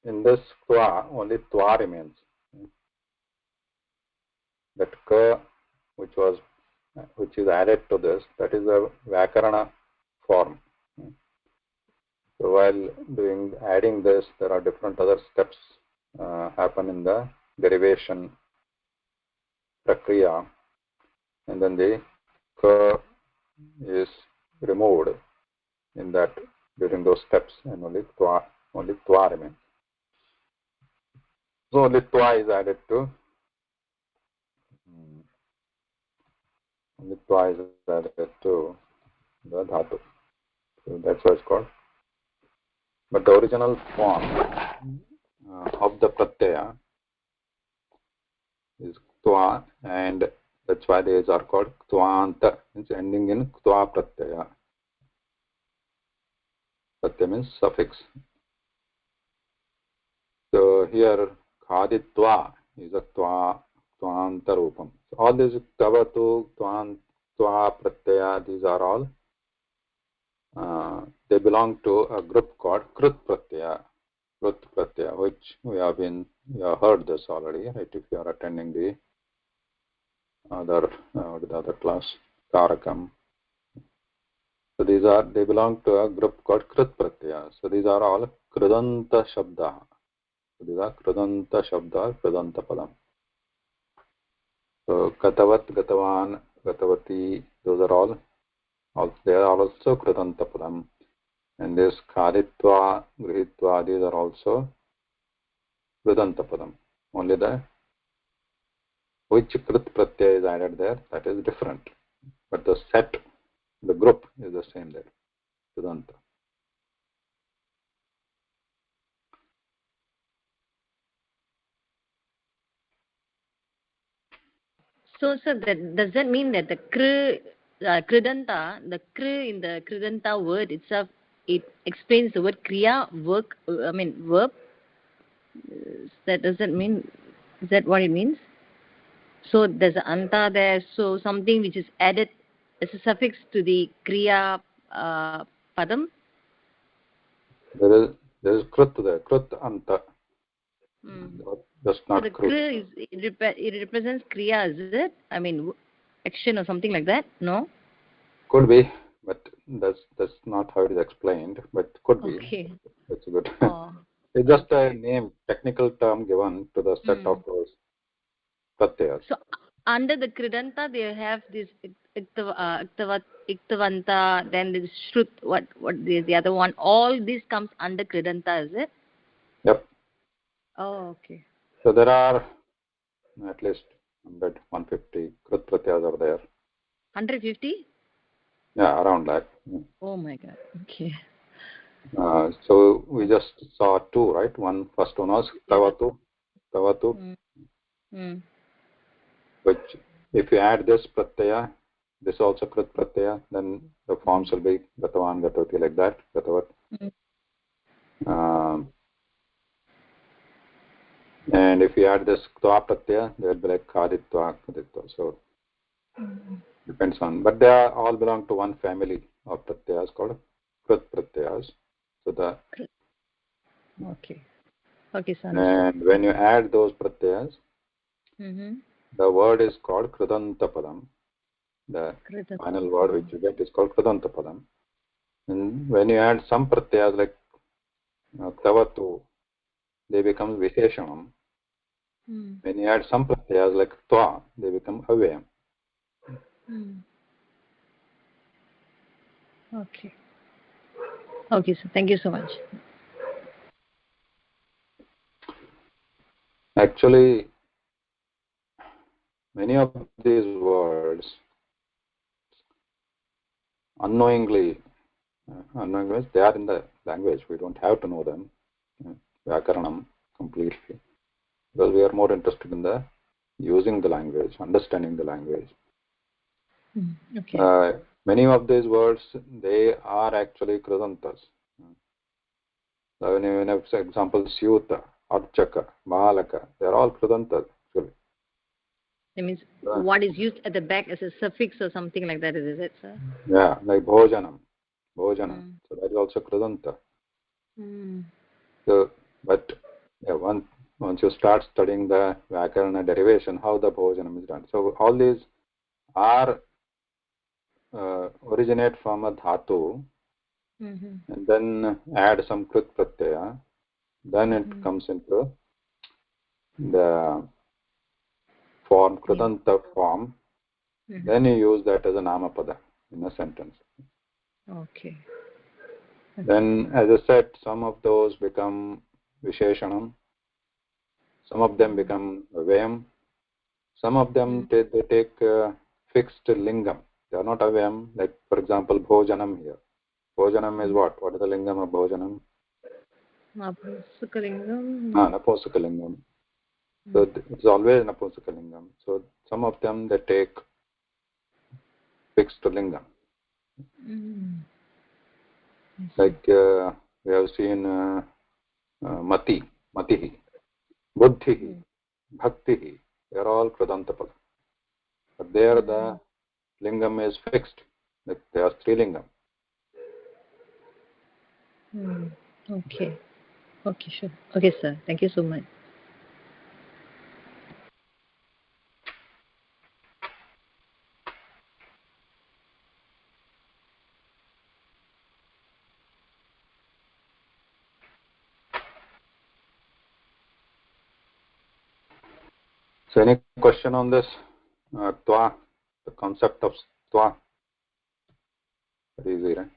in this ktva only tva remains. That ka which is added to this, that is a Vyakarana form. So while adding this, there are different other steps happen in the derivation prakriya, and then the ka is removed in that during those steps, and only twa remains. So only twa is added to the dhatu. So that's why it's called. But the original form of the pratyaya is twa, and that's why these are called tvanta. It's ending in twa pratyaya. Pratyaya means suffix. So here khaditva is a tvanta rupam. So all these tavatu, twa pratyaya, these are all they belong to a group called krut pratyaya. Krut pratyaya, which we have heard this already, right? If you are attending the other class, karakam. So they belong to a group called krut pratyaya. So these are all krudanta shabda. So these are krudanta shabda, krudanta padam. So gatavat, gatavan, gatavati, those are all they are also krudanta padam. And this kharitva, grihitva, these are also krudanta padam. Only which krut pratyaya is added there, that is different. But the set, the group is the same there, krudanta. So, sir, does that mean that the kridanta, the kr in the kridanta word itself, it explains the word kriya, work, verb? Does that mean, is that what it means? So there's an anta there, so something which is added as a suffix to the kriya padam? There is krut there, krut anta. Just not so the krut. it represents kriya, is it? I mean, action or something like that? No? Could be, but that's not how it is explained. But could be. Okay. That's good. Oh. It's just a name, technical term given to the set of those pratyayas. So under the kridanta, they have this iktavanta, then this shrut. What is the other one? All this comes under kridanta, is it? Yep. Oh, okay. So there are at least 100, 150 krut pratyayas are there. 150? Yeah, around that. Oh my God. Okay. So we just saw two, right? First one was tavatu, which if you add this pratyaya, this also krut pratyaya, then the forms will be gatavan, gatavati, like that, gatavat. And if you add this tva pratyaya, they will be like khaditva, khaditva. So depends on, but they all belong to one family of pratyayas called krut pratyayas. So Okay, sir. And when you add those pratyayas, the word is called krudanta padam. The Krita. final word which you get is called Kridanta Padam. And when you add some pratyas like Tavatu, they become Visheshanam. When you add some pratyas like Tva, they become Avyayam. Okay. Okay, sir. Thank you so much. Actually, many of these words unknowingly they are in the language. We don't have to know them, Vyakaranam completely, because we are more interested in the using the language, understanding the language. Okay. Many of these words, they are actually Kridantas. When you have, for example, Syuta, Archaka, Malaka, they are all Kridantas actually. That means what is used at the back as a suffix or something like that, is it, sir? Yeah, like Bhojanam. So that is also Kridanta. So, but yeah, once you start studying the Vyakarana derivation, how the Bhojanam is done. So all these are originate from a dhatu, and then add some Krit Pratyaya, then it comes into the form, Kridanta form, then you use that as a Namapada in a sentence. Okay. Then, as I said, some of those become Visheshanam, some of them become Avyayam, some of them they take fixed lingam. They are not Avyayam, like for example, Bhojanam here. Bhojanam is what? What is the lingam of Bhojanam? Napusakalingam. Napusakalingam. So it's always Napusakalingam. So some of them they take fixed lingam. Like we have seen Mati, Matihi, Buddhihi, Bhaktihi. They are all Kridanta-pada. But there the lingam is fixed. Like they are Strilingam. Okay. Okay, sure. Okay, sir. Thank you so much. So any question on this? Twa, the concept of Twa. Very easy, right?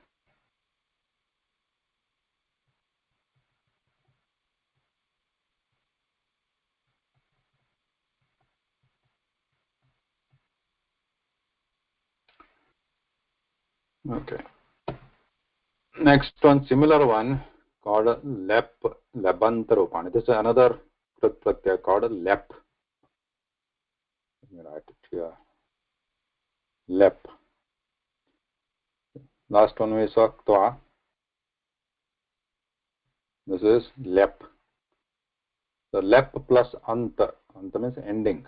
Okay. Next one, similar one called Lep, Lebantarupani. This is another pratyaya called Lep. Let me write it here. Lep. Last one we saw Twa. This is Lep. So Lep plus Anta. Anta means ending.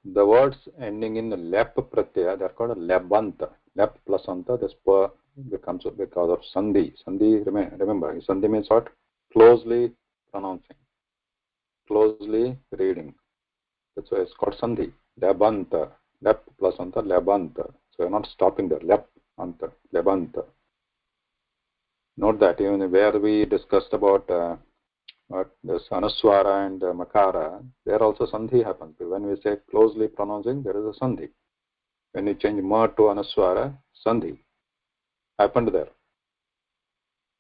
The words ending in Lep pratyaya, they are called Lebanta. Lep plus Anta, this becomes because of Sandhi. Sandhi, remember, Sandhi means what? Closely pronouncing, closely reading. That's why it's called Sandhi. Lebanta. Lep plus Anta, Lebanta. So you're not stopping there. Lep Anta, Lebanta. Note that even where we discussed about this Anuswara and Makara, there also Sandhi happens. When we say closely pronouncing, there is a Sandhi. When you change Ma to Anuswara, Sandhi happened there.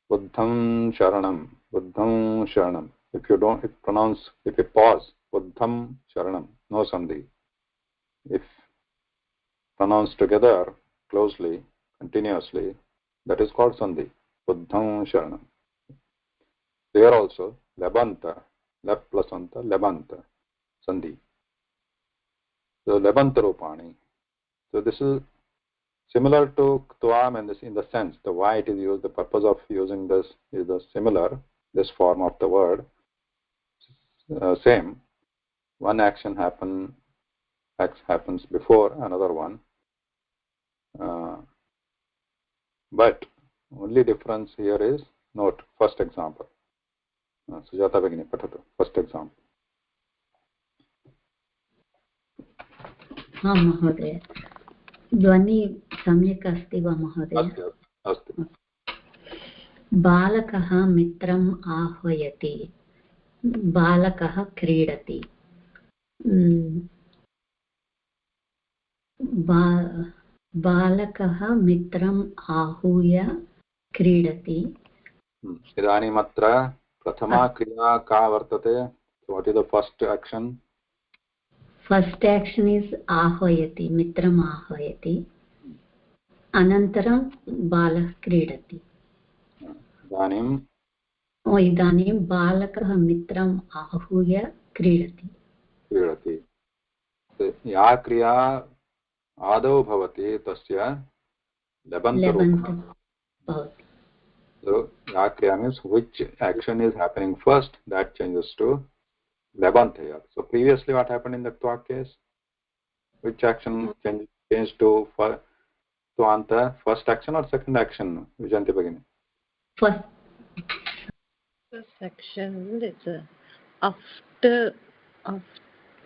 Buddham Sharanam. Buddham Sharanam. If you pause, Buddham Sharanam, no Sandhi. If pronounced together, closely, continuously, that is called Sandhi. Buddham Sharanam. There also, Lebanta, Lep plus Anta, Lebanta, Sandhi. So, Lebanta Rupani. So, this is similar to Tvam in the sense, the why it is used, the purpose of using this is the similar, this form of the word, same. One action happens before another one. But only difference here is, note, first example. Sujata Bhagini, patatu, first example. आं महोदय ध्वनि सम्यक् अस्ति वा महोदय अस्ति अस्ति बालकः मित्रम् आह्वयति बालकः क्रीडति बालकः मित्रम् आहूय क्रीडति इदानीम् अत्र प्रथमा क्रिया का वर्तते what is the first action is ahvayati mitram ahvayati anantaram balah क्रीडति इदानीं बालकः मित्रम् आहूय क्रीडति या क्रिया आदौ भवति तस्य लेबन्तरूपं भवति. So ya kriya means which action is happening first, that changes to lebant here. So previously what happened in the twa case? Which action changed to anta, first action or second action? Vijanti Bhagini. First action, it's after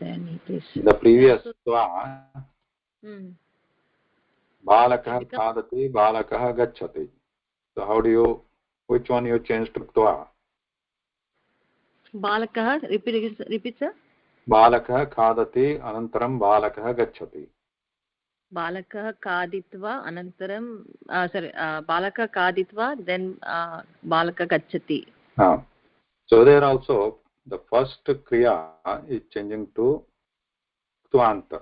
then it is. The previous twa, balakah khadati, balakah gacchati. So how do you, which one you change to twa? Balakah, repeat sir. Balakah khadati, anantaram balakah gacchati. Balakah kaditva, anantaram, balakah kaditva, then balakah gacchati. So there also, the first kriya is changing to tvanta.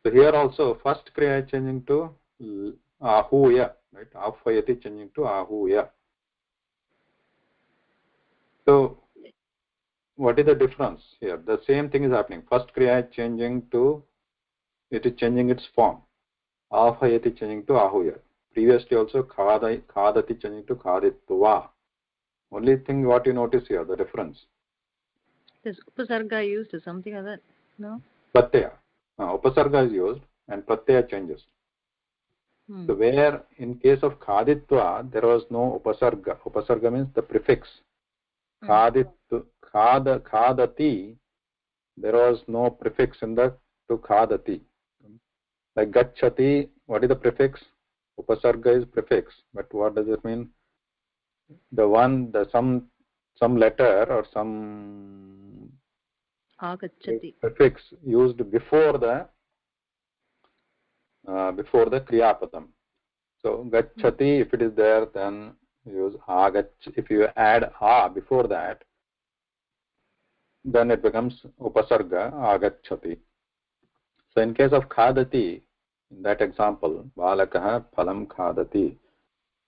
So here also, first kriya is changing to ahuya. Right, ahvayati changing to ahuya. So what is the difference here? The same thing is happening. First kriya is changing to, it is changing its form. Ahvayati changing to ahuya. Previously also khadati changing to khaditva. Only thing what you notice here, the difference. Is upasarga used or something like that? No. Pratyaya. Upasarga is used and pratyaya changes. So where in case of khaditva there was no upasarga. Upasarga means the prefix. Khadati, there was no prefix in the to khadati. Like gacchati, what is the prefix? Upasarga is prefix, but what does it mean? The one, some letter or some prefix used before the kriya padam. So gacchati, if it is there, then use agach. If you add a before that, then it becomes upasarga agacchati. So in case of khadati, in that example, balakah phalam khadati.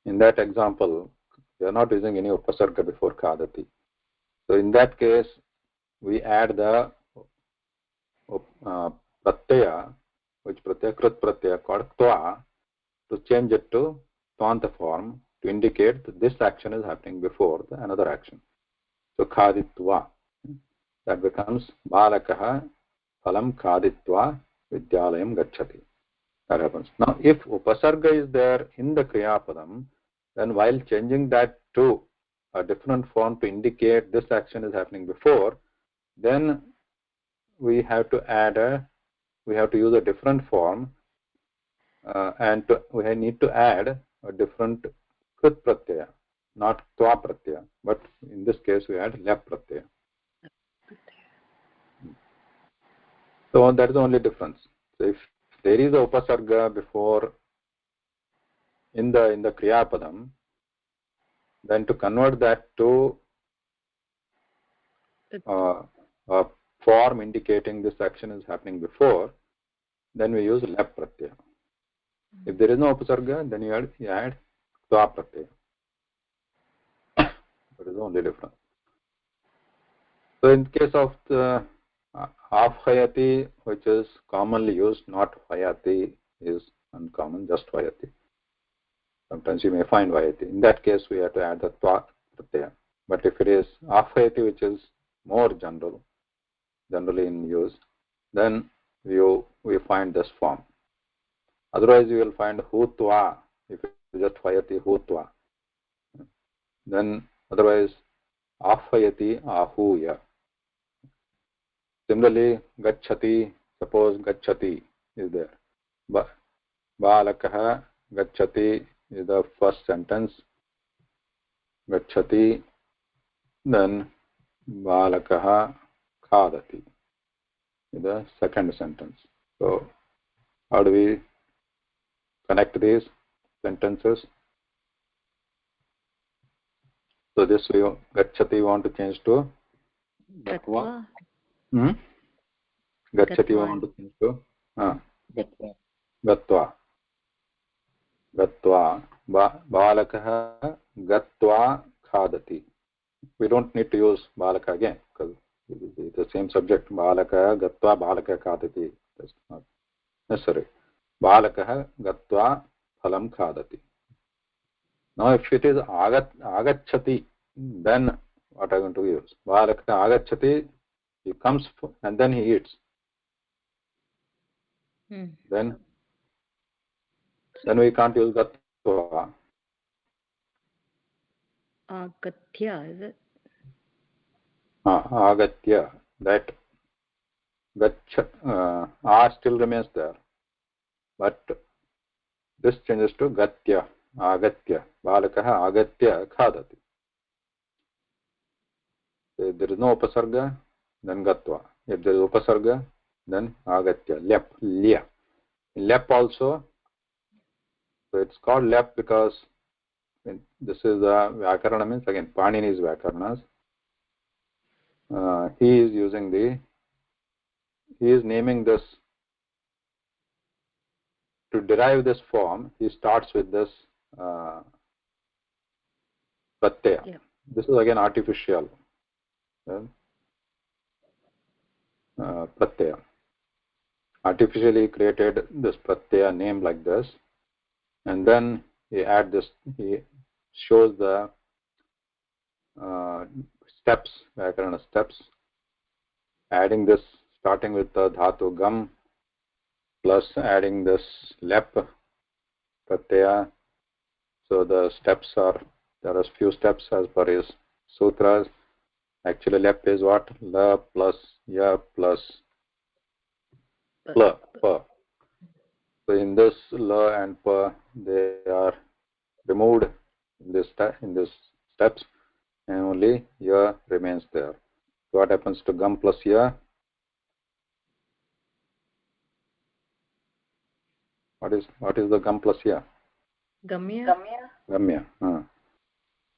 In that example, we are not using any upasarga before khadati. So in that case, we add the pratyaya, which pratyaya, krut pratyaya called tva, to change it to tvanta form to indicate that this action is happening before the another action. So khaditva, that becomes balakah phalam khaditva vidyalayam gacchati. That happens. Now if upasarga is there in the kriyapadam, then while changing that to a different form to indicate this action is happening before, then we have to use a different form we need to add a different krit pratyaya, not tva pratyaya, but in this case we add lep pratyaya. So that is the only difference. So if there is a upasarga before in the kriya padam, then to convert that to a form indicating this action is happening before, then we use lep pratyaya. If there is no upasarga, then you add tva pratyaya. That is the only difference. So in case of the afhayati, which is commonly used, not hayati is uncommon, just hayati. Sometimes you may find hayati. In that case, we have to add the tva pratyaya. But if it is afhayati, which is more generally in use, then we find this form. Otherwise, you will find hutva, if it is just hayati, hutva. Then otherwise, afhayati, ahuya. Similarly, gacchati, suppose gachati is there. Balakah gachati is the first sentence. Gachati, then balakah khadati is the second sentence. So how do we connect these sentences? So this we gachati want to change to Gatva. Gachati want to change to Gatva. Gatva. Balakah Gatva khadati. We don't need to use Balaka again because it's the same subject. Balakah Gatva Balaka khadati. That's not necessary. Balakah Gatva phalam khadati. Now if it is agachati, then what are you going to use? Balaka agachati, he comes and then he eats. Then we can't use gatva. Agatya, is it? Agatya. That R still remains there, but this changes to gatya. Agatya. Balakah agatya khadati. If there is no upasarga, then gatva. If there is upasarga, then agatya. Lep. Lya. Lep also. So it's called lep because this is the Vyakarana, means again Panini's Vyakaranas. He is naming this, to derive this form, he starts with this pratyaya. Yeah. This is again artificial pratyaya. Artificially created this pratyaya name like this, and then he shows the steps, Vyakarana steps, adding this, starting with the dhatu gam, plus adding this lep pratyaya. So the steps are, there are few steps as per his sutras. Actually lep is what? La plus ya plus pla, pa. So in this la and pa, they are removed in this steps, and only ya remains there. So what happens to gam plus ya? What is the gam plus ya? Gamya. Gamya.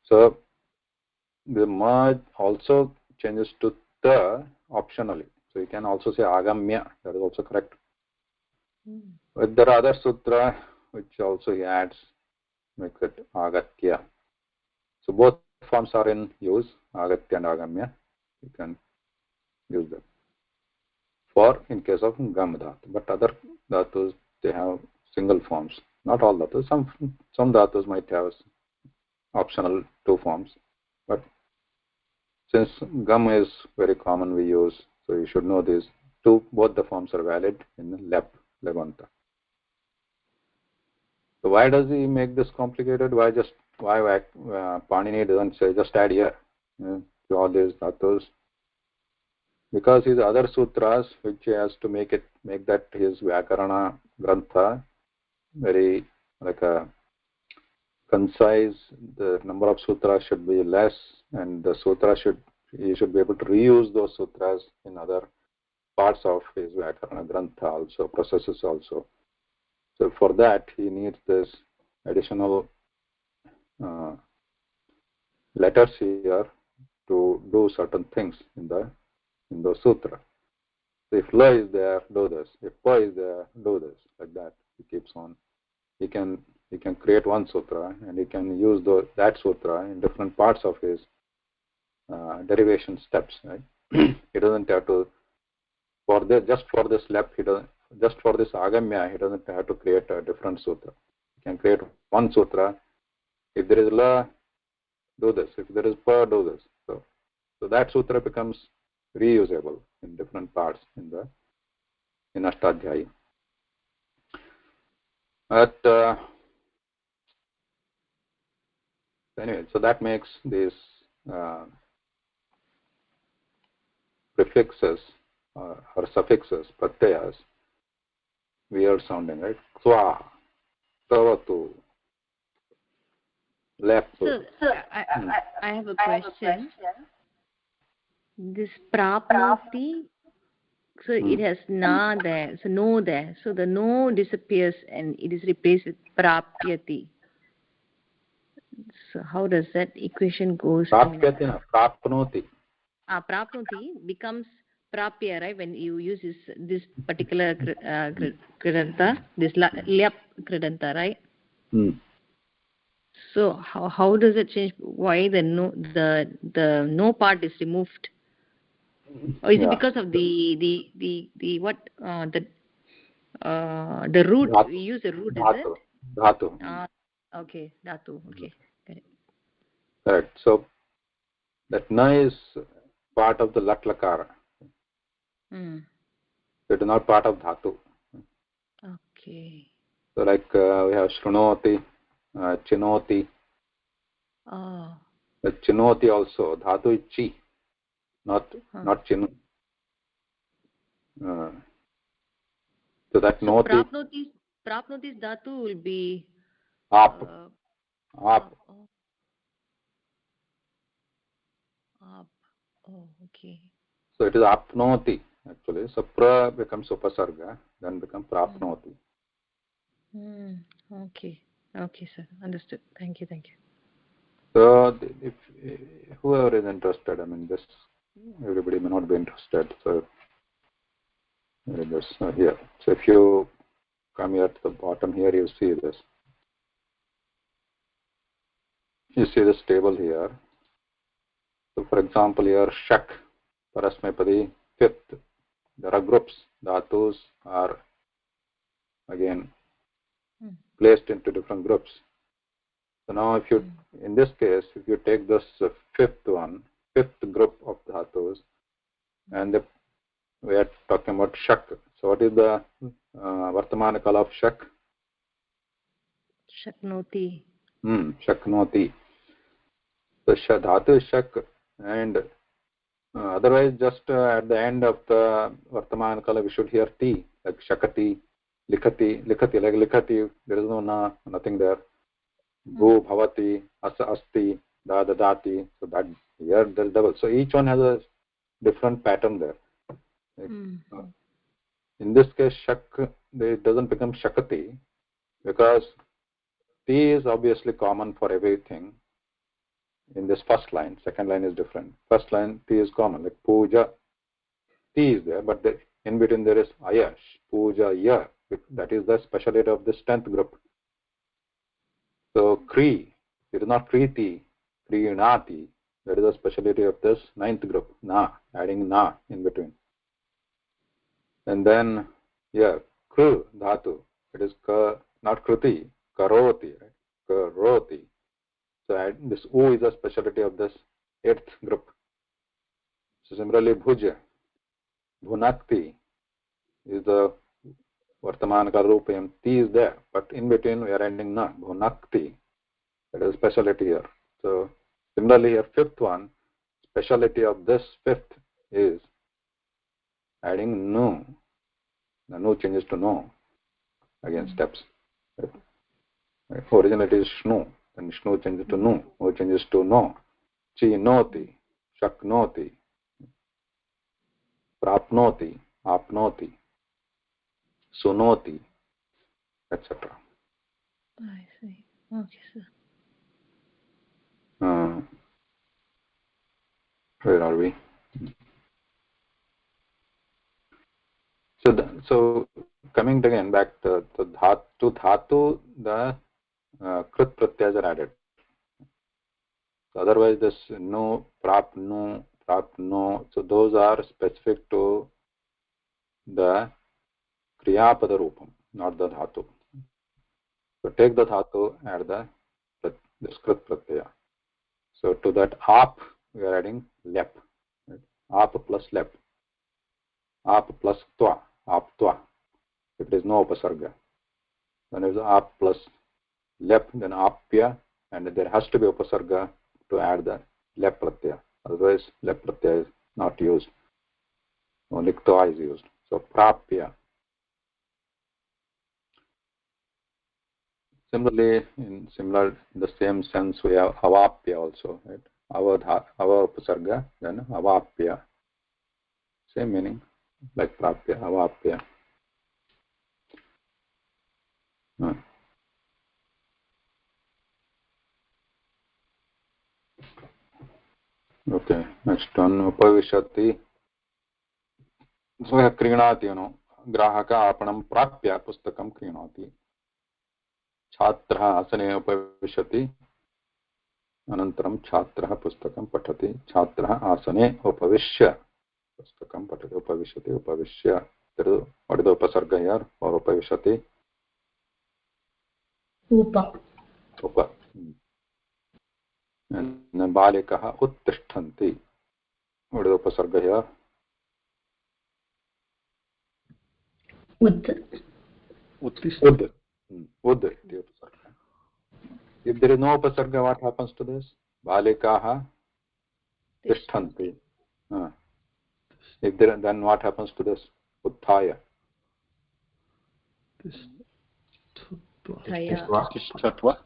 So the merge also changes to the optionally. So you can also say agamya. That is also correct. But there are other sutra which also he adds, make it agatya. So both forms are in use, agatya and agamya. You can use them for in case of gam dhatu. But other dhatus, they have single forms. Not all dhatus. Some dhatus might have optional two forms. But since gam is very common, we use, so you should know this. Both the forms are valid in lep, levanta. So why does he make this complicated? Why Panini doesn't say just add here to all these dhatus? Because his other sutras, which he has to make that his Vyakarana Grantha very like a concise. The number of sutras should be less, and the he should be able to reuse those sutras in other parts of his Vyakarana Grantha also, processes also. So for that he needs this additional letters here to do certain things in those sutras. So if la is there, do this. If pa is there, do this. Like that, he keeps on. He can create one sutra, and he can use that sutra in different parts of his derivation steps. Right? He doesn't have to just for this lep. Just for this agamya, he doesn't have to create a different sutra. He can create one sutra. If there is la, do this. If there is pa, do this. So that sutra becomes reusable in different parts in Ashtadhyayi. But anyway, so that makes these prefixes or suffixes, pratyayas, weird sounding, right? Swa, tavatu, lep. So I have a question. This prapnoti, so it has na there, so no there. So the no disappears and it is replaced with prapyati. So how does that equation goes? Prapyati na, prapnoti. Prapnoti becomes prapya, right? When you use this particular kridanta, this lyap kridanta, right? So how does it change? Why the no part is removed? Or is it because of the what the root? Dhatu. We use the root, Dhatu. is it? Dhatu. Okay, dhatu. Okay, got it. Correct. So that na is part of the lat lakara. It is not part of dhatu. Okay. So like we have shrunoti, chinoti. The chinoti also, dhatu is chi, not chinu. So that noti. Prapnoti's dhatu will be Ap. Ap. Oh, okay. So it is apnoti actually. So pra becomes upasarga, then becomes prapnoti. Okay. Okay, sir. Understood. Thank you. So if whoever is interested, I mean, this everybody may not be interested. So just here. So if you come here to the bottom here, you see this. You see this table here. So for example, here shak, parasmaipadi, fifth. There are groups. Dhatus are again placed into different groups. So now if you, in this case, if you take this fifth group of dhatus, and we are talking about shak. So what is the vartamana kala of shak? Shaknoti. Shaknoti. So dhatu is shak, and otherwise just at the end of the vartamana kala we should hear ti, like shakati, likhati, like likhati, there is no nothing there. Bhu, bhavati, asa, asti, da, dadati. So that here there's double. So each one has a different pattern there. In this case, shak, it doesn't become shakati because ti is obviously common for everything. In this first line, second line is different. First line, ti is common, like puja, ti is there, but in between there is ayash, puja, ya. That is the speciality of this 10th group. So kri, it is not kriti, krinati. That is the speciality of this 9th group, na, adding na in between. And then here, kru, dhatu, it is not kruti, karoti, right? Karoti. So this u is a speciality of this 8th group. So similarly, bhuja, bhunakti is the vartamana karupayam. Ti is there, but in between we are ending na, bhunakti. That is a speciality here. So similarly here, 5th one, speciality of this 5th is adding nu. The nu changes to no. Again, steps. Right. Originally it is shnu, then shnu changes to nu, nu changes to no. Chi noti, shaknoti, prapnoti, apnoti, sunoti, etc. I see. Okay, sir. Where are we? So coming again back to dhatu, the krit pratyas are added. So otherwise, this no, prap no, so those are specific to the kriyapada rupam, not the dhatu. So take the dhatu, add this krit pratyaya. So to that ap, we are adding lep. Right? Ap plus lep. Ap plus twa, aptwa. If there is no upasarga. Then it is ap plus lep, then apya, and there has to be upasarga to add the lep pratyaya. Otherwise, lep pratyaya is not used. only ktva is used. So prapya. Similarly, in the same sense, we have avapya also, right? Ava upasarga, then avapya. Same meaning, like prapya, avapya. Okay, next one, upavishati. So क्रीणाति, ग्राहक आपणं प्राप्य पुस्तकं क्रीणाति. छात्रः आसने उपविशति, अनन्तरं छात्रः पुस्तकं पठति. छात्रः आसने उपविश्य पुस्तकं पठति. उपविशति, उपविश्य. What is the upasarga here for upavishati? upa. Upa. And balikah uttishtanti. What is the upasarga here? Ud. Ud. Ud. If there is no upasarga, what happens to this? Balikah tishtanti. If there, then what happens to this? Utthaya. Tishtatva.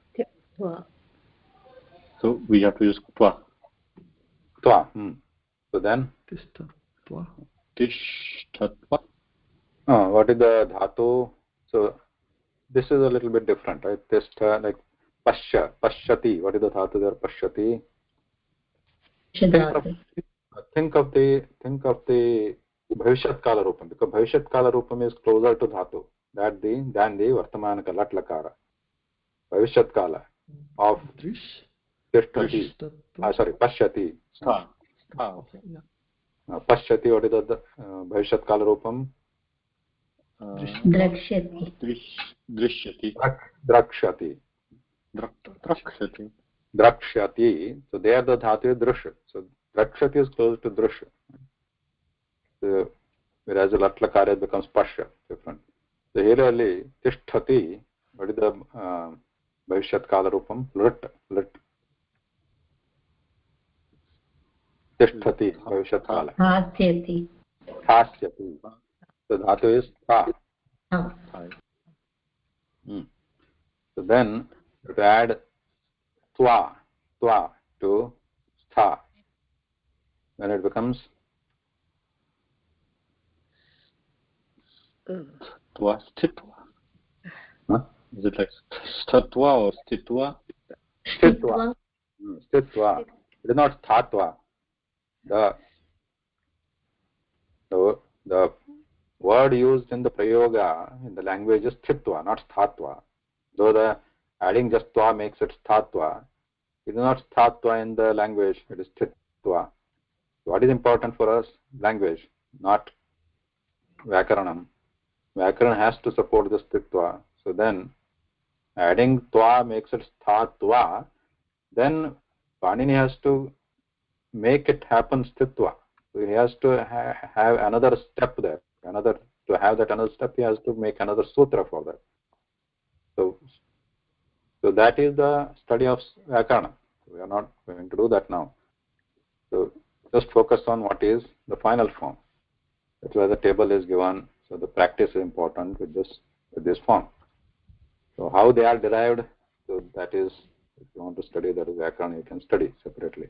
So we have to use tva. Tva. So then? Tishtatva. Tishtatva. What is the dhatu? So this is a little bit different, right? Tishta, like pasya, pashyati. What is the dhatu there? Pashyati. Think of the bhavishyat kala rupam, because bhavishyat kala rupam is closer to dhatu than the vartamana kala lat lakara. Bhavishyat kala of tishtati. Sorry, pashyati. Pashyati. What is the bhavishyat kala rupam? Drakshati. Drishyati. Drakshati. Drakshati. Drakshati. So there the dhatu is drusha. So drakshati is close to drusha. So, whereas the lat lakara becomes pasya, different. So here only tishtati. What is the bhavishyat kala rupam? Lit. Tishtati. Bhavishyat kala. Hasyati. Hasyati. So dhatu is tha. So then you have to add twa to stha. Then it becomes Tva stitva. Is it like statva or stitva? stitva. Stitva. It is not sthatva. The word used in the prayoga in the language is stitva, not sthatva. Though the adding just tva makes it sthatva, it is not sthatva in the language, it is stitva. What is important for us? Language, not vyakaranam. Vyakaran has to support the stitva. So then adding tva makes it sthatva. Then Panini has to make it happen stitva. So he has to have another step there. To have that another step, he has to make another sutra for that. So that is the study of Vyakarana. We are not going to do that now. So just focus on what is the final form. That's why the table is given. So the practice is important with this form. So how they are derived, so that is, if you want to study that is Vyakarana, you can study separately.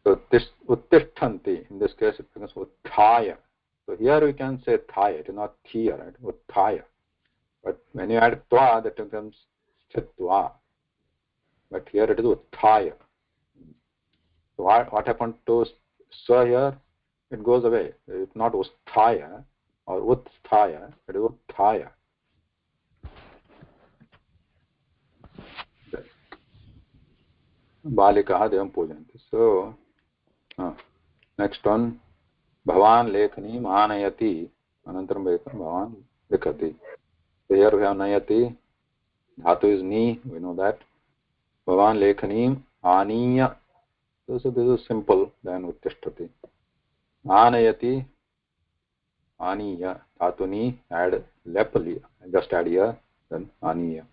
So this uttishtanti, in this case it becomes utthaya. So here we can say thaya, it is not thiya, right? Utthaya. But when you add twa, that becomes stitva. But here it is utthaya. So what happened to sa here? It goes away. It's not usthaya or utthaya, it is utthaya. Balikaha devam pujanti. So next one, bhavan lekhanim anayati. Anantaram bhavan likhati. So here we have nayati. Dhatu is ni, we know that. Bhavan lekhanim aniya. So this is simple than uttishtati. Anayati, aniya. Dhatu ni, add lepali. Just add here, then aniya.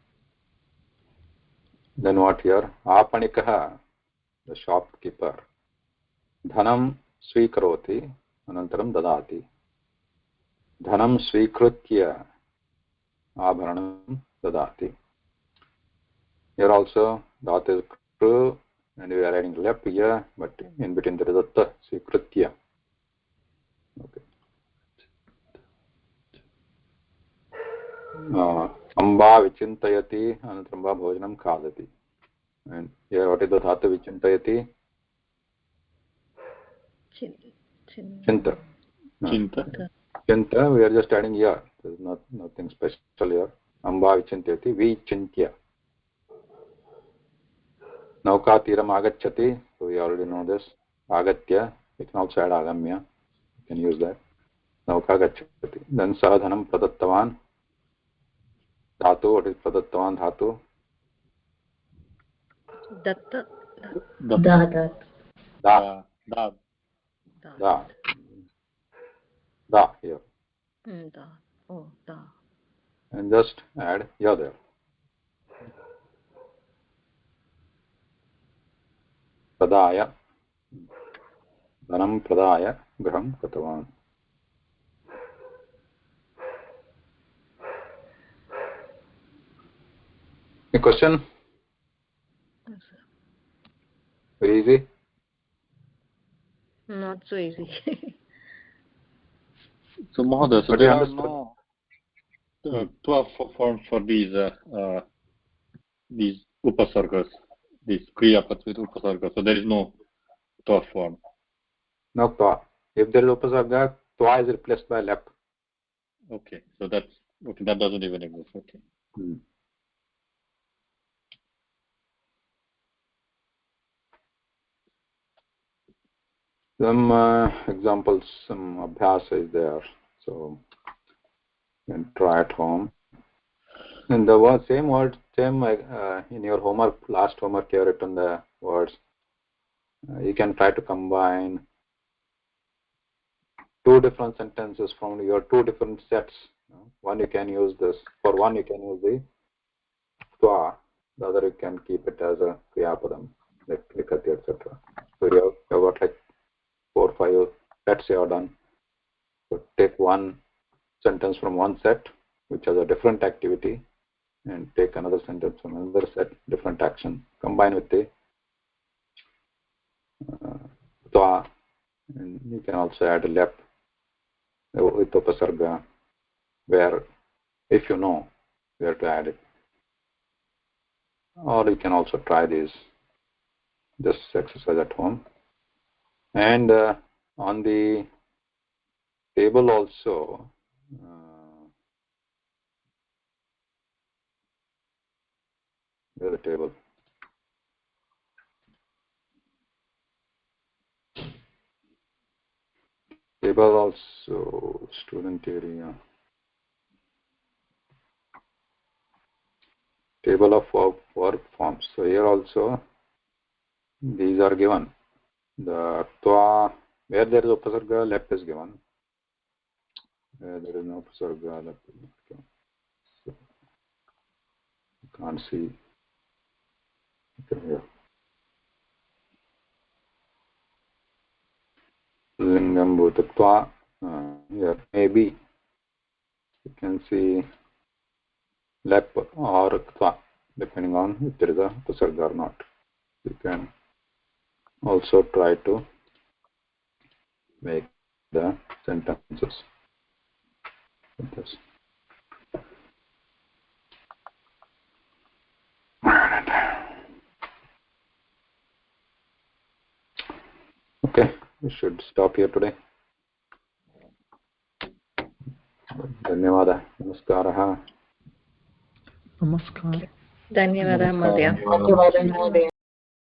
Then what here? Apanikaha, the shopkeeper. Dhanam swikaroti. अनन्तरं ददाति धनं स्वीकृत्य आभरणं ददाति. Here also dhat is kru and we are adding lep here, but in between there is a ta, svikritya. Okay. Amba vichintayati anantram va bhojanam khadati. And here what is the dhatu vichintayati? Chinta. Chinta, we are just adding here. There is nothing special here. Amba vichintayati, vichintya. Nauka tiram agacchati, so we already know this. Agatya, you can also add agamya. You can use that. Nauka gacchati. Then sadhanam pradattavan. Dhatu, what is pradattavan dhatu? Datta. Da. Da here. Da. Oh, da. And just add ya there. Pradaya. Dhanam pradaya graham katavan. A question? Yes, sir. Very easy? Not so easy. So Mahoday, so But there you are understood. no 12 forms for these upasargas, these kriyapats with upasargas. So there is no 12 form. No twa. If there is upasarga, twa is replaced by lep. Okay, so that's okay. That doesn't even exist. Okay. Some examples, some abhyasa is there, so you can try at home. And the same word, same in your homework, last homework you have written the words. You can try to combine two different sentences from your two different sets. One you can use this, for one you can use the twa, the other you can keep it as a kriyapadam, like likati, etc. So you have got like 4 or 5 sets you have done. So take one sentence from one set which has a different activity and take another sentence from another set, different action, combine with the twa, and you can also add a lep with upasarga, where if you know where to add it. Or you can also try this exercise at home. And on the table also, where the table? Table also, student area. Table of work forms. So here also, these are given. The twa, where there is upasarga, lep is given. Where there is no upasarga, lep is not given. So you can't see. Okay, here. Lingam bhutatva. Here maybe you can see lep or tva, depending on if there is a upasarga or not. You can also try to make the sentences with this. Okay, we should stop here today. धन्यवादः नमस्कारः Namaskar. Dhanyavadah, Mahodaya. धन्यवादः महोदय.